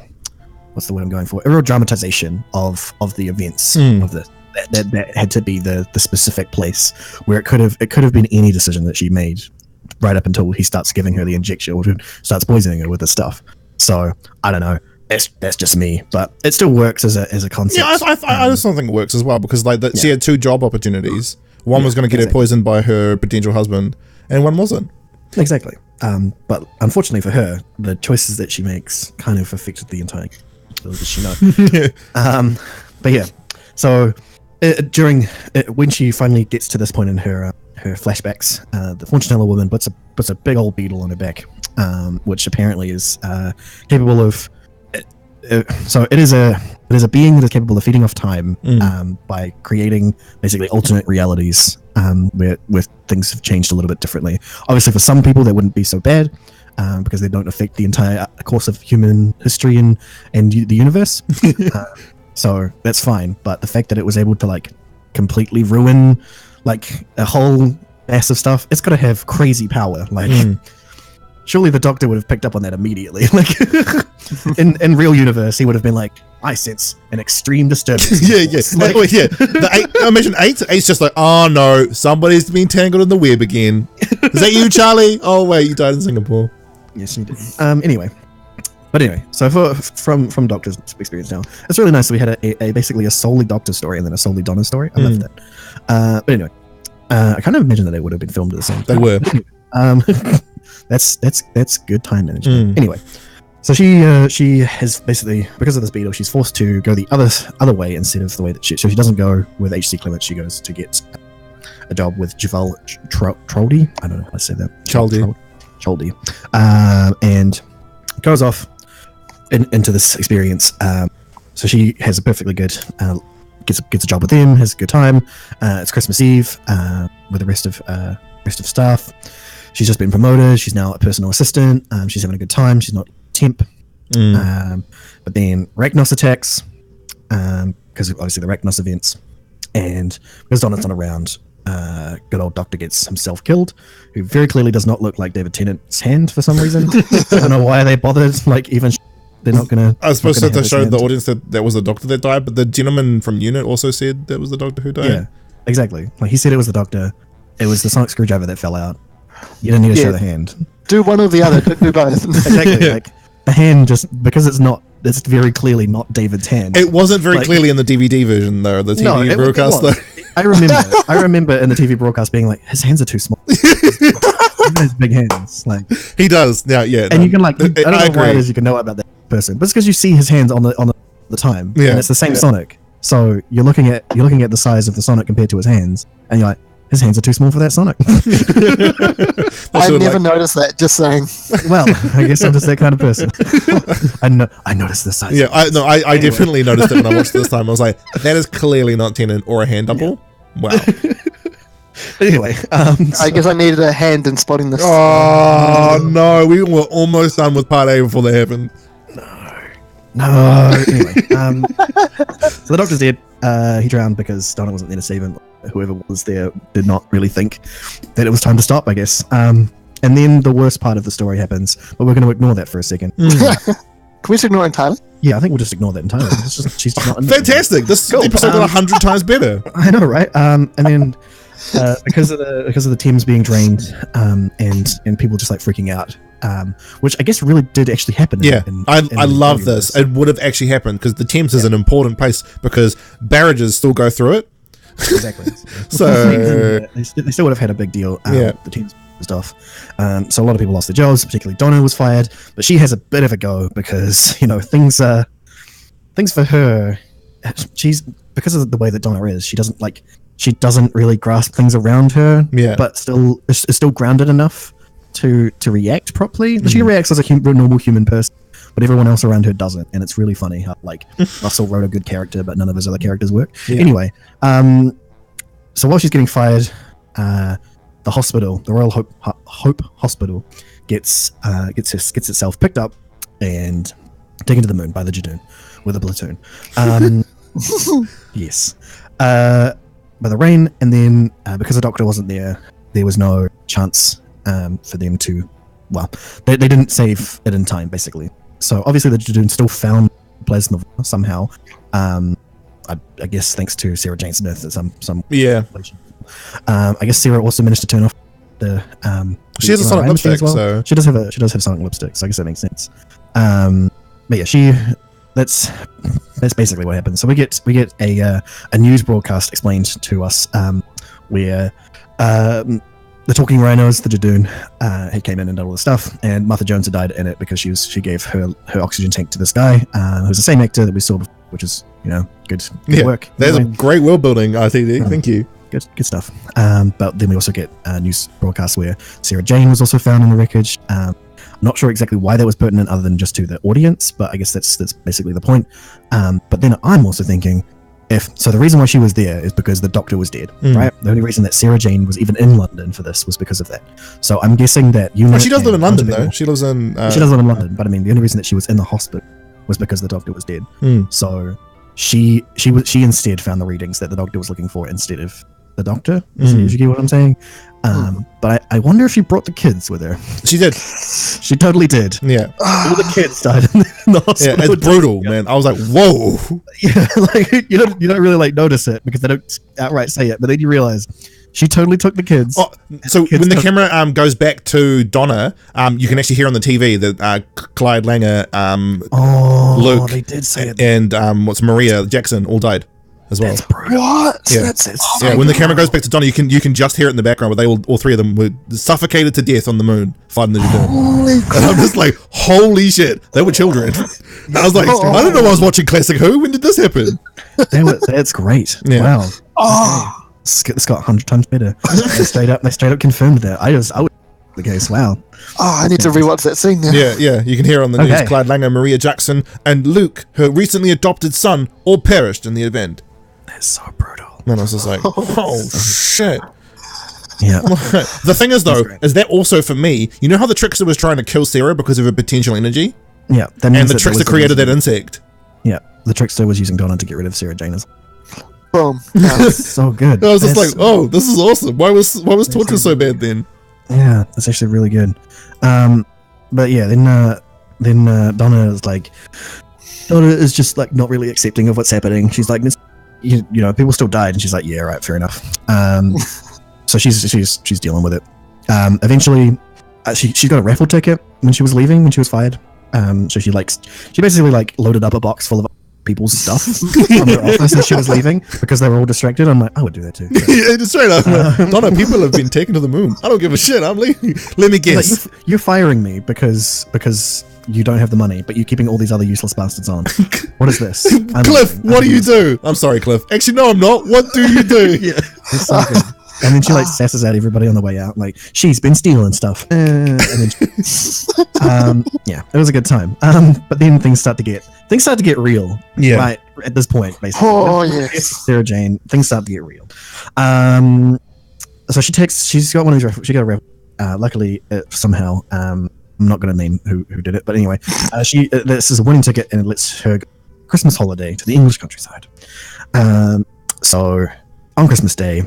B: what's the word I'm going for? A real dramatization of the events of this. That had to be the specific place where it could have been any decision that she made right up until he starts giving her the injection or starts poisoning her with the stuff. So I don't know. That's just me, but it still works as a concept.
A: Yeah, I just don't think it works as well, because she had two job opportunities. One was going to get her poisoned by her potential husband, and one wasn't.
B: Exactly. But unfortunately for her, the choices that she makes kind of affected the entire. Little does she know. But yeah, so when she finally gets to this point in her flashbacks, the fortune teller woman puts a big old beetle on her back, which apparently is capable of. So it is a being that is capable of feeding off time by creating basically alternate realities where things have changed a little bit differently. Obviously, for some people that wouldn't be so bad because they don't affect the entire course of human history and the universe. So that's fine. But the fact that it was able to like completely ruin like a whole mass of stuff, it's got to have crazy power. Like. Surely the Doctor would have picked up on that immediately. Like in real universe, he would have been like, "I sense an extreme disturbance."
A: Yeah.
B: Like,
A: Imagine eight's just like, "Oh no, somebody's been tangled in the web again." Is that you, Charlie? Oh wait, you died in Singapore.
B: Yes, you did. Anyway, so from Doctor's experience now, it's really nice that we had a basically a solely Doctor story and then a solely Donna story. I love that. But anyway, I kind of imagine that they would have been filmed at the same time.
A: They were.
B: That's good time management. Anyway, so she has basically, because of this beetle, she's forced to go the other way instead of the way that so she doesn't go with H.C. Clement. She goes to get a job with Javal Troldy. I don't know how to say that. Choldy. And goes off into this experience. So she has a perfectly good gets a job with him, has a good time. It's Christmas Eve with the rest of staff. She's just been promoted. She's now a personal assistant. She's having a good time. She's not temp. But then Rachnos attacks because obviously the Rachnos events. And because Donna's not around, good old Doctor gets himself killed, who very clearly does not look like David Tennant's hand for some reason. I don't know why they bothered. Like, even they're not going to...
A: I was supposed to show the audience that was the Doctor that died, but the gentleman from UNIT also said that was the Doctor who died.
B: Yeah, exactly. Like, he said it was the Doctor. It was the sonic screwdriver that fell out. You don't need to show the hand.
C: Do one or the other. Don't do both.
B: Exactly. Like the hand, just because it's very clearly not David's hand.
A: It wasn't very clearly in the DVD version though. The TV broadcast though.
B: I remember in the TV broadcast being like, his hands are too small. He has big hands. Like
A: he does now. Yeah.
B: And you can like, I don't know why it is you can know about that person, but it's because you see his hands on the time. Yeah. And it's the same Sonic. So you're looking at the size of the Sonic compared to his hands, and you're like, his hands are too small for that Sonic.
C: I never noticed that, just saying.
B: Well, I guess I'm just that kind of person. I noticed the size.
A: Yeah, I definitely noticed it when I watched it this time. I was like, that is clearly not Tennant or a hand double. Yeah. Wow.
B: Anyway,
C: I guess I needed a hand in spotting this.
A: Oh, no. We were almost done with part A before that happened.
B: No. Anyway, so the Doctor's dead. He drowned because Donna wasn't there to save him. Whoever was there did not really think that it was time to stop, I guess. And then the worst part of the story happens, but we're going to ignore that for a second.
C: Can we just ignore it entirely?
B: Yeah, I think we'll just ignore that entirely. She's just not
A: fantastic. This episode got 100 times better.
B: I know, right? And then because of the Thames being drained, and people just like freaking out, which I guess really did actually happen.
A: Yeah, I love this. It would have actually happened because the Thames is an important place because barrages still go through it.
B: Exactly.
A: So
B: they still would have had a big deal. The Thames stuff. So a lot of people lost their jobs. Particularly Donna was fired, but she has a bit of a go because things for her. She's because of the way that Donna is. She doesn't really grasp things around her. Yeah, but is still grounded enough to react properly. She reacts as a normal human person, but everyone else around her doesn't, and it's really funny how like Russell wrote a good character, but none of his other characters work. Yeah. Anyway, so while she's getting fired, the hospital, the Royal Hope Hospital, gets itself picked up and taken to the moon by the Jadoon with a platoon. Yes, by the rain, and then because the Doctor wasn't there, there was no chance for them to. Well, they didn't save it in time, basically. So obviously the Jadoon still found plasma somehow. I guess thanks to Sarah Jane Smith at some I guess Sarah also managed to turn off the
A: she has a sonic lipstick as well. So
B: she does have sonic lipstick, so I guess that makes sense. But yeah, that's basically what happened. So we get a news broadcast explained to us where the talking rhinos, the Jadoon, he came in and did all the stuff, and Martha Jones had died in it because she gave her oxygen tank to this guy, who's the same actor that we saw which is good
A: Yeah,
B: work.
A: there's
B: Anyway,
A: a great world building, RTD. Thank you.
B: good stuff. But then we also get news broadcasts where Sarah Jane was also found in the wreckage. I'm not sure exactly why that was pertinent other than just to the audience, but I guess that's basically the point. But then I'm also thinking, so the reason why she was there is because the doctor was dead, right? The only reason that Sarah Jane was even in London for this was because of that. So I'm guessing that
A: She does live in London, though. She lives in...
B: she does live in London, but I mean, the only reason that she was in the hospital was because the doctor was dead. So she instead found the readings that the doctor was looking for instead of the doctor. If you get what I'm saying. But I wonder if she brought the kids with her.
A: She did.
B: She totally did.
A: Yeah.
B: All the kids died in the hospital.
A: Yeah, it's brutal, man. I was like, whoa.
B: Yeah, like you don't really like notice it because they don't outright say it, but then you realize she totally took the kids.
A: Oh, so when the camera goes back to Donna, you can actually hear on the TV that Clyde Langer, Luke,
B: they did say it.
A: and Maria Jackson all died as well.
B: That's brutal.
C: What?
A: Yeah.
C: That's
A: Yeah, when the camera goes back to Donna, you can just hear it in the background where all three of them were suffocated to death on the moon fighting the Jadon.
C: Holy
A: And I'm just like, holy shit, they were children. And I was like, I don't know, I was watching Classic Who. When did this happen?
B: That's great.
A: Yeah.
B: Wow.
C: Oh,
B: It's got 100 times better. They straight up confirmed that. I would the case. Wow.
C: I need to rewatch that scene now.
A: Yeah, you can hear on the news Clyde Langer, Maria Jackson, and Luke, her recently adopted son, all perished in the event.
B: That's so brutal.
A: And I was just like, oh shit.
B: Yeah.
A: The thing is, though, is that also for me, you know how the Trickster was trying to kill Sarah because of her potential energy?
B: Yeah.
A: And the Trickster created that insect.
B: Yeah. The Trickster was using Donna to get rid of Sarah Jane.
C: Boom.
B: So good.
A: I was just like, oh, this is awesome. Why was torture so bad then?
B: Yeah, that's actually really good. But yeah, then Donna is like, Donna is just like not really accepting of what's happening. She's like, you know, people still died, and she's like, yeah, right, fair enough. So she's dealing with it. Eventually, she got a raffle ticket when she was leaving, when she was fired. So she basically like loaded up a box full of people's stuff from her office as she was leaving because they were all distracted. I'm like, I would do that too.
A: Yeah, just straight up. Donna, people have been taken to the moon. I don't give a shit. I'm leaving. Let me guess.
B: Like, you're firing me because you don't have the money, but you're keeping all these other useless bastards on. What is this?
A: Cliff, what do you do? I'm sorry, Cliff. Actually, no, I'm not. What do you do?
B: Yeah, it's so good. And then she like sasses at everybody on the way out, like she's been stealing stuff. And then yeah, it was a good time. But then things start to get real. Yeah, right at this point, basically.
C: Oh yes,
B: Sarah Jane. Things start to get real. So she's got one of these. She got a raffle. Luckily, somehow, I'm not going to name who did it, but anyway, this is a winning ticket and it lets her go Christmas holiday to the English countryside. So on Christmas Day,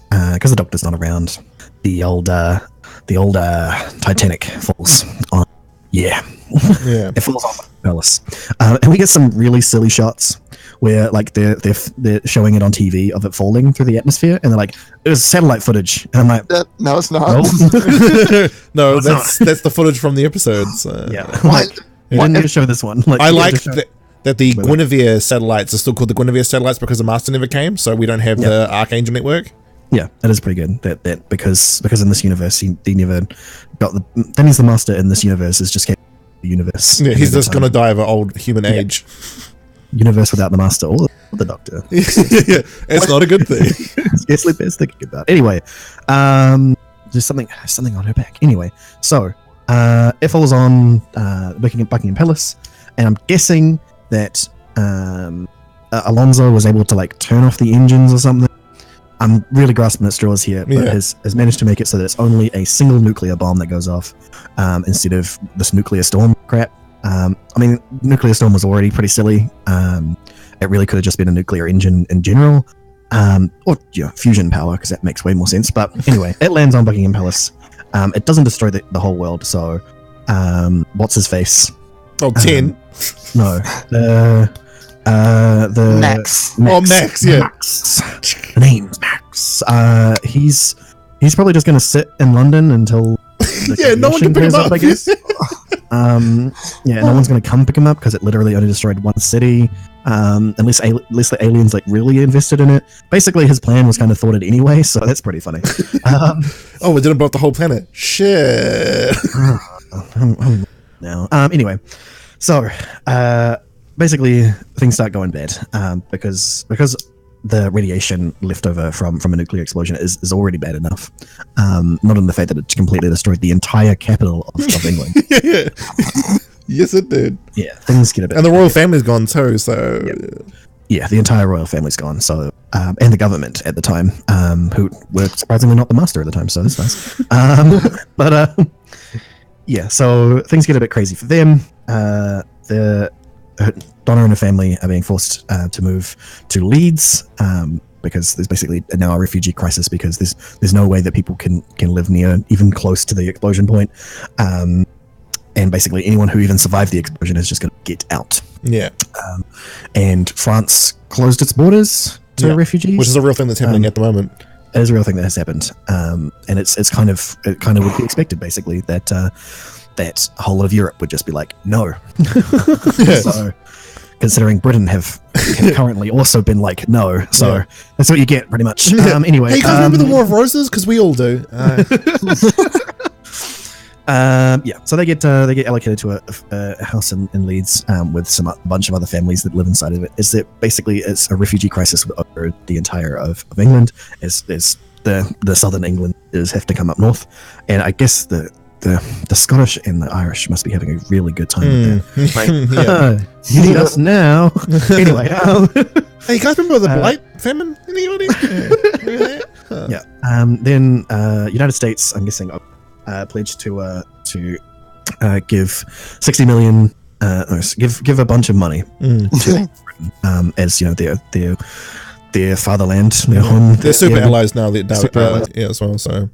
B: because the doctor's not around, the old Titanic falls on. Yeah. It falls on the palace, and we get some really silly shots where like they're showing it on TV of it falling through the atmosphere, and they're like, it was satellite footage, and I'm like,
C: no, it's not.
A: No, that's the footage from the episodes.
B: Yeah, like, you didn't need to show this one. Like,
A: I like that the Guinevere satellites are still called the Guinevere satellites because the Master never came, so we don't have the Archangel network.
B: Yeah, that is pretty good. That because in this universe he never got that means the Master in this universe is just the universe.
A: Yeah, he's just gonna die of an old human age.
B: Universe without the Master or the Doctor.
A: Yeah, it's not a good thing.
B: It's the best thinking about. Anyway, there's something on her back. Anyway, so it falls on Buckingham Palace, and I'm guessing that Alonso was able to like turn off the engines or something. I'm really grasping at straws here, but has managed to make it so that it's only a single nuclear bomb that goes off instead of this nuclear storm crap. I mean, nuclear storm was already pretty silly. It really could have just been a nuclear engine in general, or fusion power, because that makes way more sense. But anyway, it lands on Buckingham Palace. It doesn't destroy the whole world. So, what's his face?
A: Oh, 10.
B: No. The
C: Max.
A: Max, yeah.
B: Max. The name's Max. He's probably just going to sit in London until
A: no one can pick him up,
B: I guess. No one's going to come pick him up because it literally only destroyed one city. Unless the aliens like really invested in it. Basically, his plan was kind of thwarted anyway, so that's pretty funny.
A: We didn't blow up the whole planet. Shit.
B: Now, anyway, so basically things start going bad because the radiation left over from a nuclear explosion is already bad enough. Not in the fact that it completely destroyed the entire capital of England.
A: Yeah. Yes, it did.
B: Yeah, things get a bit.
A: And the royal family's gone too, so.
B: Yep. Yeah, the entire royal family's gone. So, and the government at the time, who were surprisingly not the master at the time. So that's nice. Yeah. So things get a bit crazy for them. Donna and her family are being forced to move to Leeds because there's basically now a refugee crisis because there's no way that people can live near, even close to the explosion point. And basically anyone who even survived the explosion is just going to get out.
A: Yeah.
B: And France closed its borders to refugees.
A: Which is a real thing that's happening at the moment.
B: It is a real thing that has happened. And it kind of would be expected, basically, that that whole of Europe would just be like, no. So, considering Britain have currently also been like, no. So that's what you get, pretty much. Anyway.
A: Hey, you guys remember the War of Roses? Because we all do.
B: So they get allocated to a house in Leeds with a bunch of other families that live inside of it. Is that basically it's a refugee crisis over the entire of England. As the southern England have to come up north, and I guess the Scottish and the Irish must be having a really good time with that. Like, you need us now. Anyway,
A: hey, you guys remember the Blight famine? Anybody?
B: Then United States, I'm guessing, pledged to give 60 million, give a bunch of money to Britain, as you know their fatherland, their home.
A: They're super allies now. As well. So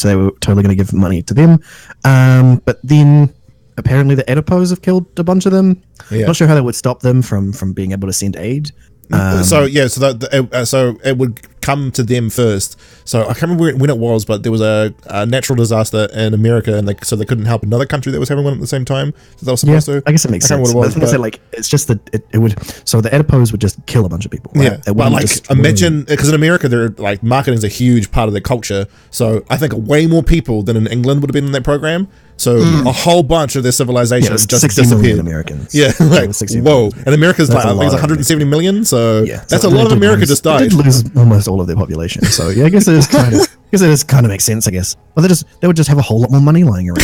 B: they were totally going to give money to them, but then apparently the Adipose have killed a bunch of them. Not sure how that would stop them from being able to send aid. So it would come to them first. So I can't remember when it was, but there was a natural disaster in America, and so they couldn't help another country that was having one at the same time. So they were supposed to. I guess it makes sense. What it was, but it's just that it would. So the Adipose would just kill a bunch of people. Right?
A: Yeah, but like imagine, because in America, they're like marketing is a huge part of their culture. So I think way more people than in England would have been in that program. So a whole bunch of their civilization just disappeared.
B: Americans.
A: Yeah, like whoa. And America's like I think it's 170 million. So that's a lot of America just died.
B: They did lose almost all of their population. So yeah, I guess it is kind of makes sense. I guess. Well, they would just have a whole lot more money lying around.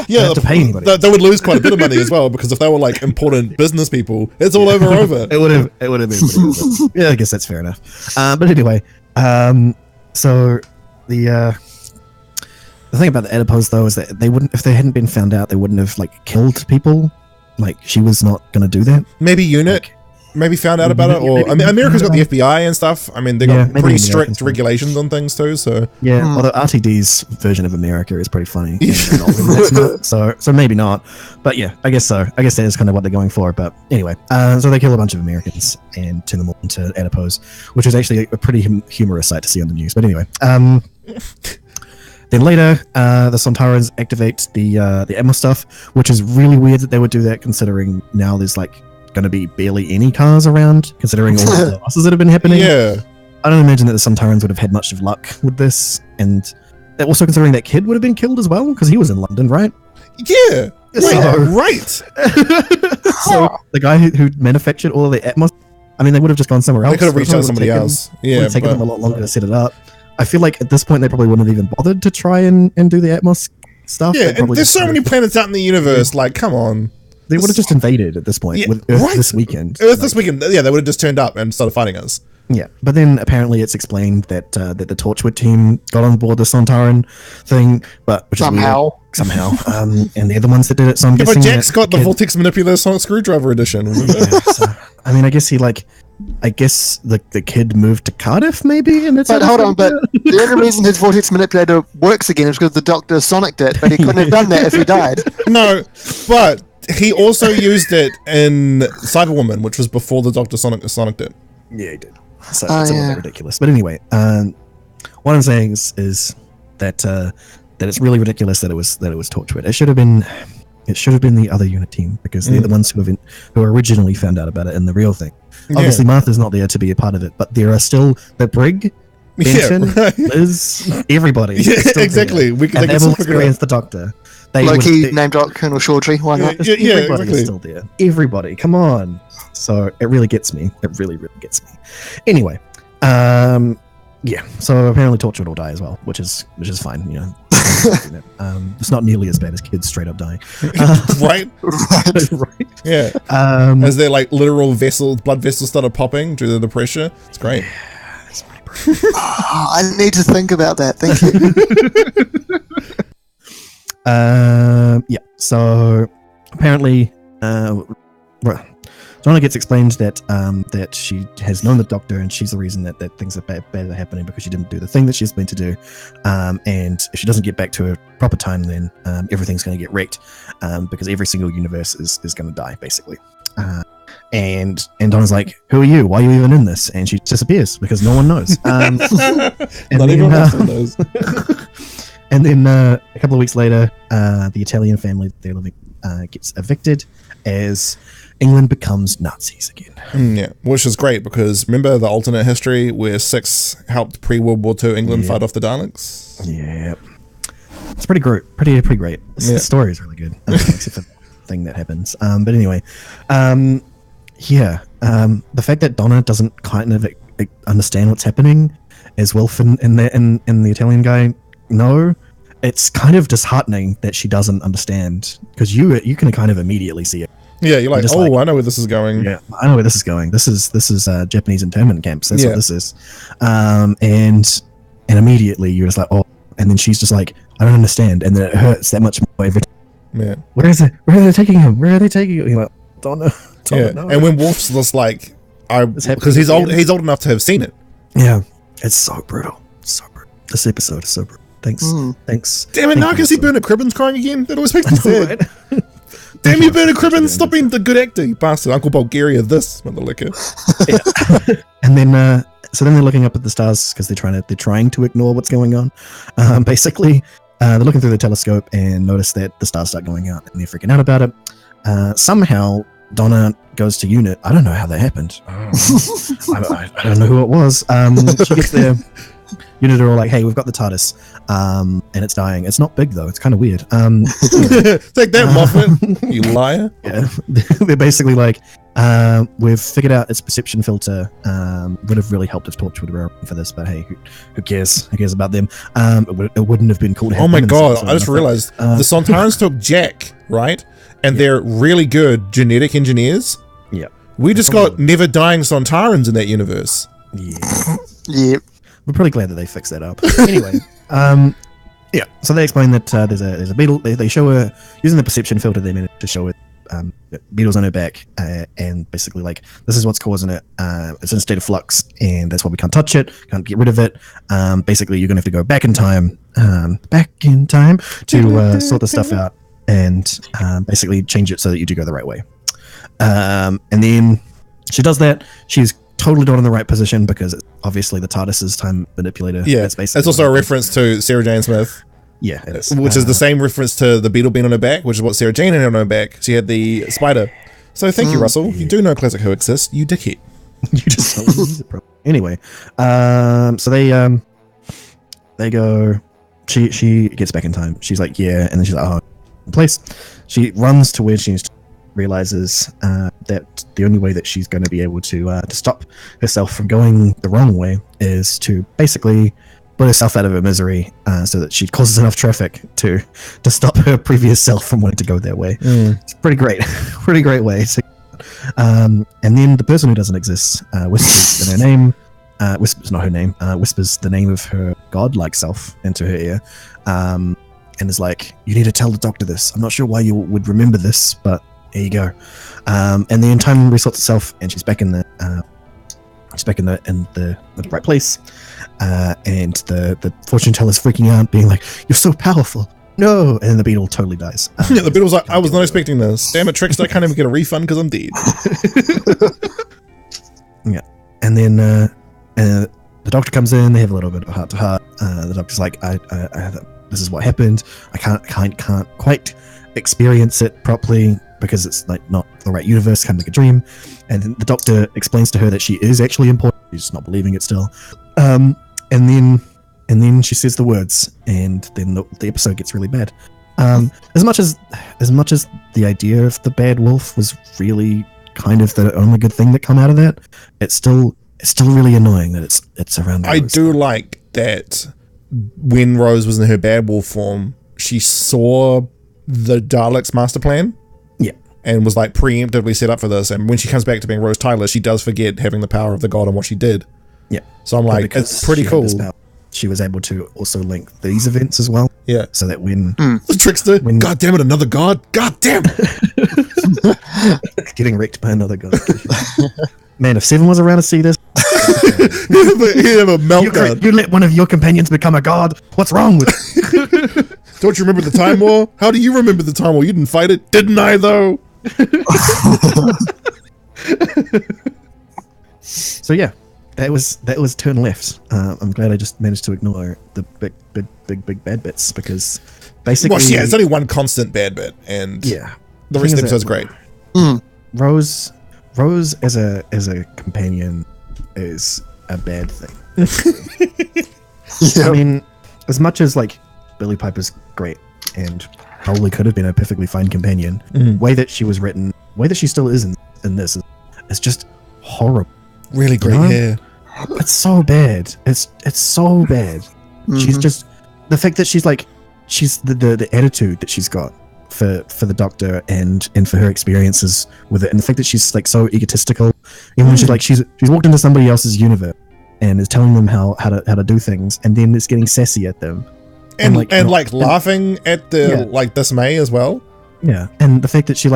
A: Yeah,
B: have to pay anybody.
A: They would lose quite a bit of money as well, because if they were like important business people, it's all over.
B: It would have been pretty good. Yeah, I guess that's fair enough. But anyway, so the thing about the Adipose though is that they wouldn't, if they hadn't been found out, they wouldn't have like killed people. Like she was not going to do that.
A: Maybe UNIT. Maybe found out about it, or I mean, America's got the FBI and stuff. I mean, they got pretty strict regulations on things too. So
B: although RTD's version of America is pretty funny. So maybe not, but yeah, I guess so. I guess that is kind of what they're going for. But anyway, so they kill a bunch of Americans and turn them all into Adipose, which is actually a pretty humorous sight to see on the news. But anyway, then later, the Sontarans activate the Atmos stuff, which is really weird that they would do that, considering now there's like going to be barely any cars around, considering all the losses that have been happening.
A: Yeah,
B: I don't imagine that the Sontarans would have had much of luck with this, and also considering that kid would have been killed as well, because he was in London, right?
A: Yeah, right.
B: So the guy who manufactured all of the Atmos, I mean, they would have just gone somewhere else.
A: They could have reached out to somebody else. Yeah,
B: it would have taken them a lot longer to set it up. I feel like at this point they probably wouldn't have even bothered to try and do the Atmos stuff.
A: Yeah, and there's so many planets out in the universe. Like, come on.
B: They would have just invaded at this point with Earth this weekend.
A: This weekend, yeah, they would have just turned up and started fighting us.
B: Yeah, but then apparently it's explained that that the Torchwood team got on board the Sontaran thing, which
C: somehow,
B: and they're the ones that did it. So I'm guessing.
A: But Jack's got the Vortex Manipulator Sonic Screwdriver edition.
B: I mean, I guess the kid moved to Cardiff, maybe. And
C: but hold on, but the only reason his Vortex Manipulator works again is because the Doctor sonicked it, but he couldn't have done that if he died.
A: No, but he also used it in Cyberwoman, which was before the Doctor sonicked it.
B: Yeah, he did. So it's a little bit ridiculous. But anyway, what I'm saying is that it's really ridiculous that it was Torchwood. It should have been the other unit team, because they're the ones who originally found out about it in the real thing. Obviously, Martha's not there to be a part of it, but there are still the Brig, Benton, Liz, everybody.
A: Yeah, exactly.
B: They've all experienced the Doctor.
C: Low-key name drop Colonel Shawtree. Why not?
B: Everybody is still there. Everybody, come on. So it really gets me. It really, really gets me. Anyway, so apparently Torchwood will die as well, which is fine. It's not nearly as bad as kids straight up dying.
A: Right. Yeah. As their like literal blood vessels started popping due to the pressure. It's great.
B: It's pretty brutal.
C: I need to think about that. Thank
B: you. So apparently, Donna gets explained that she has known the Doctor and she's the reason that things are bad are happening because she didn't do the thing that she's meant to do, and if she doesn't get back to her proper time, then everything's going to get wrecked, because every single universe is going to die basically. And Donna's like, "Who are you? Why are you even in this?" And she disappears because no one knows. And
A: Not even knows.
B: And then a couple of weeks later, the Italian family they're living gets evicted as England becomes Nazis again.
A: Yeah, which is great because remember the alternate history where 6 helped pre-World War II England fight off the Daleks?
B: Yeah. It's pretty great. Pretty great. The story is really good, except for the thing that happens. But anyway, the fact that Donna doesn't kind of understand what's happening as Wilf and the Italian guy know, it's kind of disheartening that she doesn't understand because you can kind of immediately see it.
A: Yeah, you're like, I know where this is going.
B: Yeah, I know where this is going. This is Japanese internment camps. That's what this is. And immediately you're just like, oh, and then she's just like, I don't understand, and then it hurts that much more every time.
A: Yeah.
B: Where is it? Where are they taking him? Where are they taking him? You're like, don't know.
A: And when Wolf's just like, because he's old enough to have seen it.
B: Yeah, it's so brutal. So brutal. This episode is so brutal. Thanks.
A: Damn it! Now I can see Bernard Cribbins crying again. That always makes me sad. Damn you, Bernard Cribbins! Stop being the good actor, you bastard! Uncle Bulgaria, this motherlicker.
B: And then, so then they're looking up at the stars because they're trying to ignore what's going on. Basically, they're looking through the telescope and notice that the stars start going out, and they're freaking out about it. Somehow, Donna goes to unit. I don't know how that happened. I don't know who it was. She gets there. Unit are all like, hey, we've got the TARDIS, and it's dying. It's not big though. It's kind of weird.
A: Take that, Moffat, you liar.
B: Yeah, they're basically like, we've figured out its perception filter. Would have really helped if Torchwood were around for this, but hey, who cares? Who cares about them? It wouldn't have been cool to have.
A: Oh my god! I just realized the Sontarans took Jack, right? And they're really good genetic engineers.
B: Yeah.
A: We just got never dying Sontarans in that universe.
B: Yeah.
C: Yep.
B: We're pretty glad that they fixed that up. Anyway, so they explain that there's a beetle. They show her using the perception filter. They managed to show her beetles on her back, and basically like this is what's causing it. It's in a state of flux, and that's why we can't touch it, can't get rid of it. Basically, you're gonna have to go back in time to sort this stuff out and basically change it so that you do go the right way. And then she does that. She's totally not in the right position because obviously the TARDIS is time manipulator.
A: Yeah, that's also a reference to Sarah Jane Smith.
B: Yeah, it is.
A: Which is the same reference to the beetle being on her back, which is what Sarah Jane had on her back. She had the spider. So thank you, Russell. You do know Classic Who exists. You dickhead.
B: You just don't use it properly. Anyway, so they go. She gets back in time. She's like, yeah, and then she's like, oh, in place. She runs to where she realizes that the only way that she's going to be able to stop herself from going the wrong way is to basically put herself out of her misery, so that she causes enough traffic to stop her previous self from wanting to go that way. It's pretty great way to, and then the person who doesn't exist whispers in her name, whispers the name of her godlike self into her ear, and is like, you need to tell the Doctor this. I'm not sure why you would remember this, but here you go. And then time resorts itself, and she's back in the right place. And the fortune teller's freaking out, being like, "You're so powerful." No, and then the beetle totally dies.
A: Yeah, the beetle's like, I was not expecting this. Damn it, Trickster! I can't even get a refund because I'm dead.
B: Yeah, and then the Doctor comes in. They have a little bit of heart to heart. The Doctor's like, I this is what happened. I can't quite experience it properly because it's like not the right universe, kind of like a dream. And then the Doctor explains to her that she is actually important. She's just not believing it still. And then she says the words, and then the episode gets really bad. As much as the idea of the bad wolf was really kind of the only good thing that come out of that, it's still really annoying that it's around.
A: I do like that when Rose was in her bad wolf form, she saw the Daleks' master plan.
B: Yeah.
A: And was like preemptively set up for this. And when she comes back to being Rose Tyler, she does forget having the power of the god and what she did.
B: Yeah.
A: So I'm like, it's pretty cool.
B: She was able to also link these events as well.
A: Yeah.
B: So that when
A: the trickster, God damn it, another god. God damn it.
B: Getting wrecked by another god. Man, if Seven was around to see this,
A: he'd have a meltdown.
B: You let one of your companions become a god. What's wrong with it?
A: Don't you remember the Time War? How do you remember the Time War? You didn't fight it, didn't I? Though.
B: So yeah, that was turn left. I'm glad I just managed to ignore the big bad bits, because basically,
A: well, yeah, it's only one constant bad bit, and
B: yeah,
A: the rest of the episode's great.
B: Rose as a companion is a bad thing. I mean, as much as like Billie Piper's great and probably could have been a perfectly fine companion, way that she was written, way that she still is in this is just horrible.
A: Really great hair.
B: It's so bad. It's so bad. She's just, the fact that she's the attitude that she's got for the Doctor and for her experiences with it, and the fact that she's like so egotistical, even when she's walked into somebody else's universe and is telling them how to do things, and then it's getting sassy at them. And
A: laughing at the dismay as well.
B: Yeah, and the fact that she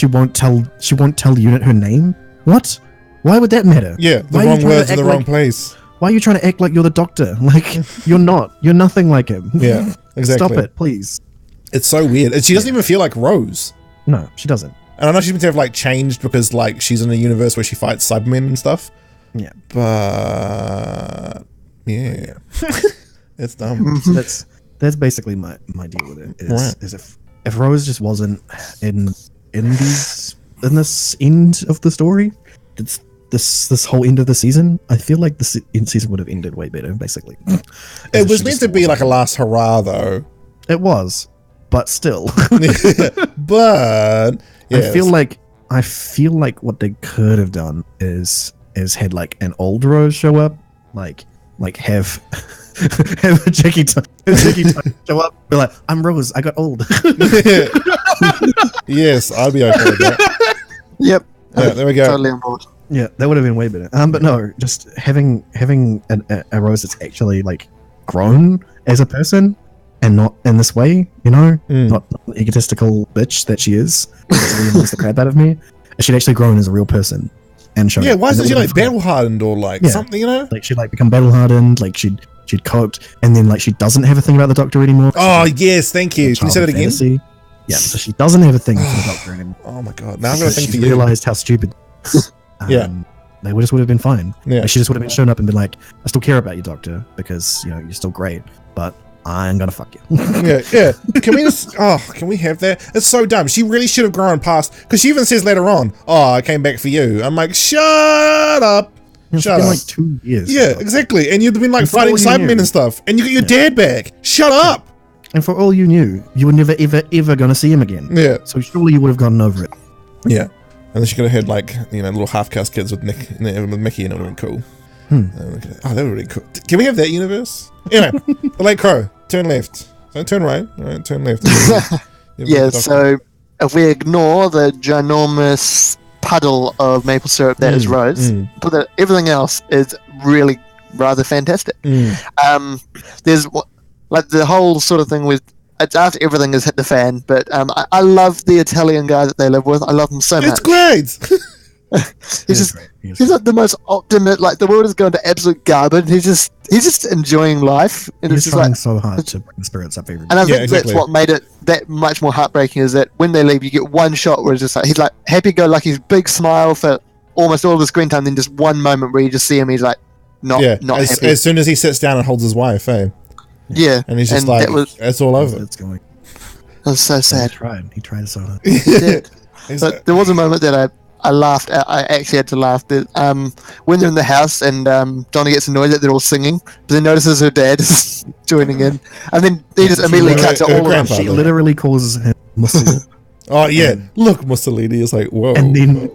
B: won't tell the unit her name. What? Why would that matter?
A: Yeah, the wrong words in the wrong place.
B: Why are you trying to act like you're the Doctor? Like, you're not. You're nothing like him.
A: Yeah, exactly.
B: Stop it, please.
A: It's so weird. And she doesn't even feel like Rose.
B: No, she doesn't.
A: And I know she's meant to have like changed because like she's in a universe where she fights Cybermen and stuff.
B: Yeah.
A: But yeah. It's dumb.
B: So that's basically my deal with it. Is if Rose just wasn't in this end of the story, it's this whole end of the season, I feel like the season would have ended way better, basically.
A: It was meant to be like a last hurrah, though.
B: It was, but still.
A: But yes.
B: I feel like what they could have done is had like an old Rose show up, like have a Jackie Time show up, be like, I'm Rose, I got old.
A: Yes, I'd be okay with that.
C: Yep.
A: Yeah, there we go.
C: Totally on board.
B: Yeah, that would have been way better. But no, just having a Rose that's actually like grown as a person and not in this way, you know, not the egotistical bitch that she is. That really annoys the crap out of me. She'd actually grown as a real person and shown.
A: Yeah, why isn't she like battle hardened or like something, you know?
B: Like she'd like become battle hardened, like she'd coped, and then like she doesn't have a thing about the Doctor anymore.
A: Oh yes, thank you. Can you say that again?
B: Fantasy. Yeah, so she doesn't have a thing for the Doctor anymore.
A: Oh my god, now I've got a thing for you.
B: Realized how stupid.
A: Yeah,
B: they just would have been fine.
A: Yeah,
B: like, she just would have been shown up and been like, I still care about you, Doctor, because you know you're still great, but I'm gonna fuck you.
A: yeah. Can we have that? It's so dumb. She really should have grown past, because she even says later on, "Oh, I came back for you." I'm like, shut up.
B: It's been like 2 years.
A: Yeah, exactly. And you've been like fighting Cybermen and stuff, and you got your dad back. Shut up.
B: And for all you knew, you were never ever gonna see him again.
A: Yeah.
B: So surely you would have gotten over it.
A: Yeah. And then she could have had like, you know, little half-caste kids with Mickey, and it would have been cool. Oh, that would have been cool. Can we have that universe? Anyway, the late crow. Turn left. Don't turn right. All right, turn left.
C: Yeah, so if we ignore the ginormous puddle of maple syrup that is Rose, but everything else is really rather fantastic. There's like the whole sort of thing with, it's after everything has hit the fan, but I love the Italian guy that they live with. I love him so much.
A: It's great.
C: He's like the most optimist. Like the world is going to absolute garbage. He's just enjoying life, and
B: he's
C: it's
B: trying
C: like,
B: so hard to bring the spirits up every day.
C: And I think that's what made it that much more heartbreaking, is that when they leave, you get one shot where it's just like he's like happy-go-lucky, big smile for almost all the screen time, then just one moment where you just see him, he's like not happy.
A: As soon as he sits down and holds his wife,
C: yeah,
A: and he's just like, it's all over.
B: It's going.
C: It was so sad.
B: He tried so hard.
C: He did. But there was a moment that I laughed. I actually had to laugh. When they're in the house and Donna gets annoyed that they're all singing, but then notices her dad is joining in, and then they just immediately cut to all of them.
B: She literally calls him Mussolini.
A: Oh yeah, look, Mussolini is like, whoa.
B: And then,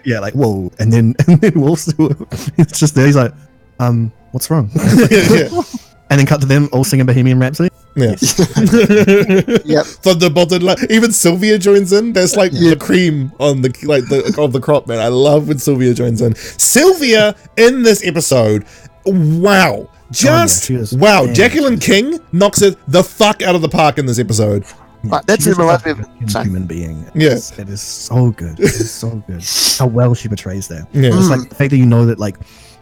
B: yeah, like, whoa. And then Wolf's it's just there. He's like, what's wrong?
A: Yeah.
B: And then cut to them all singing Bohemian Rhapsody.
A: Yeah.
C: Yep.
A: Thunderbolt, even Sylvia joins in. There's like the cream on of the crop, man. I love when Sylvia joins in. Sylvia in this episode, wow. Wow. Jacqueline King knocks it the fuck out of the park in this episode.
C: That's a
B: human being.
A: Yes,
B: it is so good. It is so good. How well she portrays that.
A: Yeah.
B: It's like the fact that you know that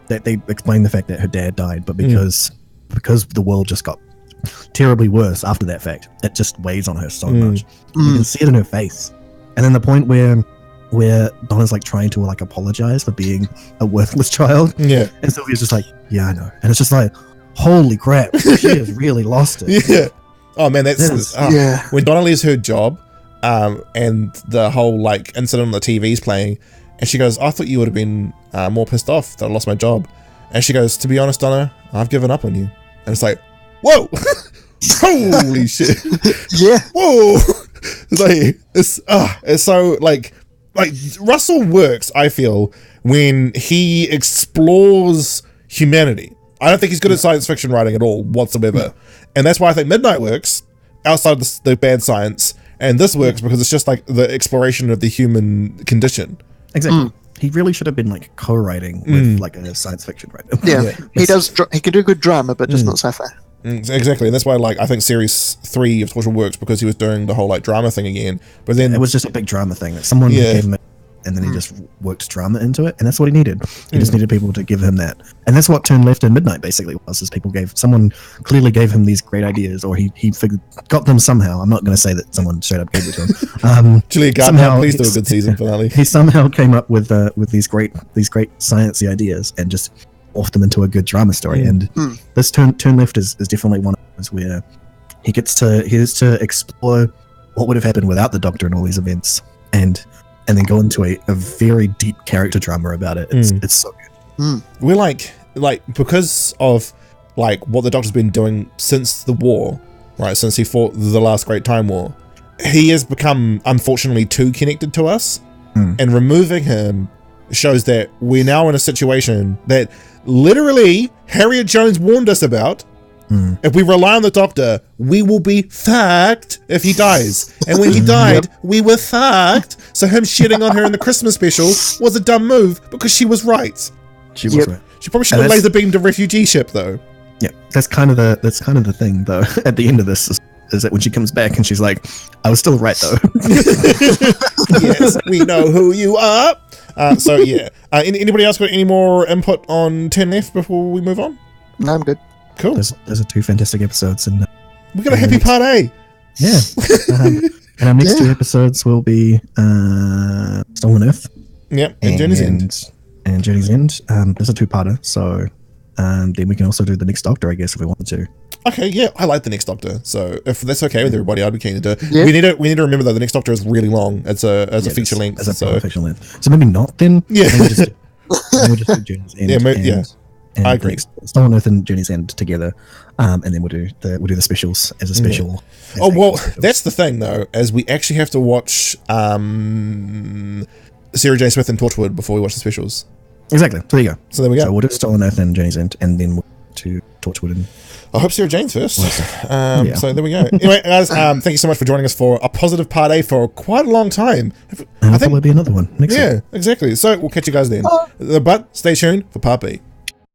B: that they explain the fact that her dad died, but because the world just got terribly worse after that fact, it just weighs on her so much. You can see it in her face. And then the point where Donna's like trying to like apologize for being a worthless child.
A: Yeah.
B: And Sylvia's just like, yeah, I know. And it's just like, holy crap, she has really lost it.
A: Yeah. Oh man, when Donna leaves her job, and the whole like incident on the TV's playing, and she goes, I thought you would have been more pissed off that I lost my job. And she goes, to be honest, Donna, I've given up on you. And it's like, whoa, holy shit.
C: Yeah.
A: Whoa. It's so like Russell works, I feel, when he explores humanity. I don't think he's good at science fiction writing at all whatsoever. And that's why I think Midnight works outside of the bad science, and this works because it's just like the exploration of the human condition.
B: Exactly. He really should have been like co-writing with like a science fiction writer.
C: Yeah. He does. He can do good drama, but just not sci-fi.
A: Exactly, and that's why like I think series 3 of Torture works, because he was doing the whole like drama thing again. But then
B: it was just a big drama thing that someone gave him, and then he just worked drama into it, and that's what he needed. He just needed people to give him that, and that's what Turn Left and Midnight basically was. Is someone clearly gave him these great ideas, or he got them somehow. I'm not going to say that someone straight up gave it to him.
A: Julia Gardner, please do a good season finale.
B: He somehow came up with these great sciencey ideas and just off them into a good drama story. And this Turn Left is definitely one of those where he gets to explore what would have happened without the Doctor and all these events, and then go into a very deep character drama about it. It's so good.
A: We're like because of like what the Doctor's been doing since the war, right? Since he fought the last Great Time War, he has become unfortunately too connected to us, and removing him shows that we're now in a situation that literally Harriet Jones warned us about. If we rely on the Doctor, we will be fucked if he dies. And when he died, we were fucked. So him shitting on her in the Christmas special was a dumb move because she was right.
B: She was right.
A: She probably should have laser beamed a refugee ship though.
B: Yeah, that's kind of the thing though. At the end of this is that when she comes back and she's like, I was still right though.
A: Yes, we know who you are. So yeah. Anybody else got any more input on 10 Left before we move on?
C: No, I'm good.
B: Cool. Those are 2 fantastic episodes, and
A: we got a happy part A.
B: Yeah. And our next 2 episodes will be Stolen Earth.
A: Yep, and Journey's End.
B: And Journey's End. There's a 2-parter, so then we can also do the next Doctor, I guess, if we wanted to.
A: Okay, yeah, I like the next Doctor. So if that's okay with everybody, I'd be keen to do it.
C: Yeah.
A: We need to remember though, the next Doctor is really long. It's a feature length.
B: As a feature length. So maybe not then.
A: Yeah.
B: We'll just do Journey's End. And
A: I agree.
B: Stolen Earth and Journey's End together, and then we'll do the specials as a special.
A: Yeah. Oh well, that's the thing though, as we actually have to watch Sarah J. Smith and Torchwood before we watch the specials.
B: Exactly. So there you go.
A: So there we go.
B: So we'll do Stolen Earth and Journey's End, and then we'll to Torchwood. And
A: I hope Sarah Jane's first. So there we go. Anyway, guys, thank you so much for joining us for a positive part A for quite a long time.
B: And I think there'll be another one next week.
A: Yeah, exactly. So we'll catch you guys then. But stay tuned for part B.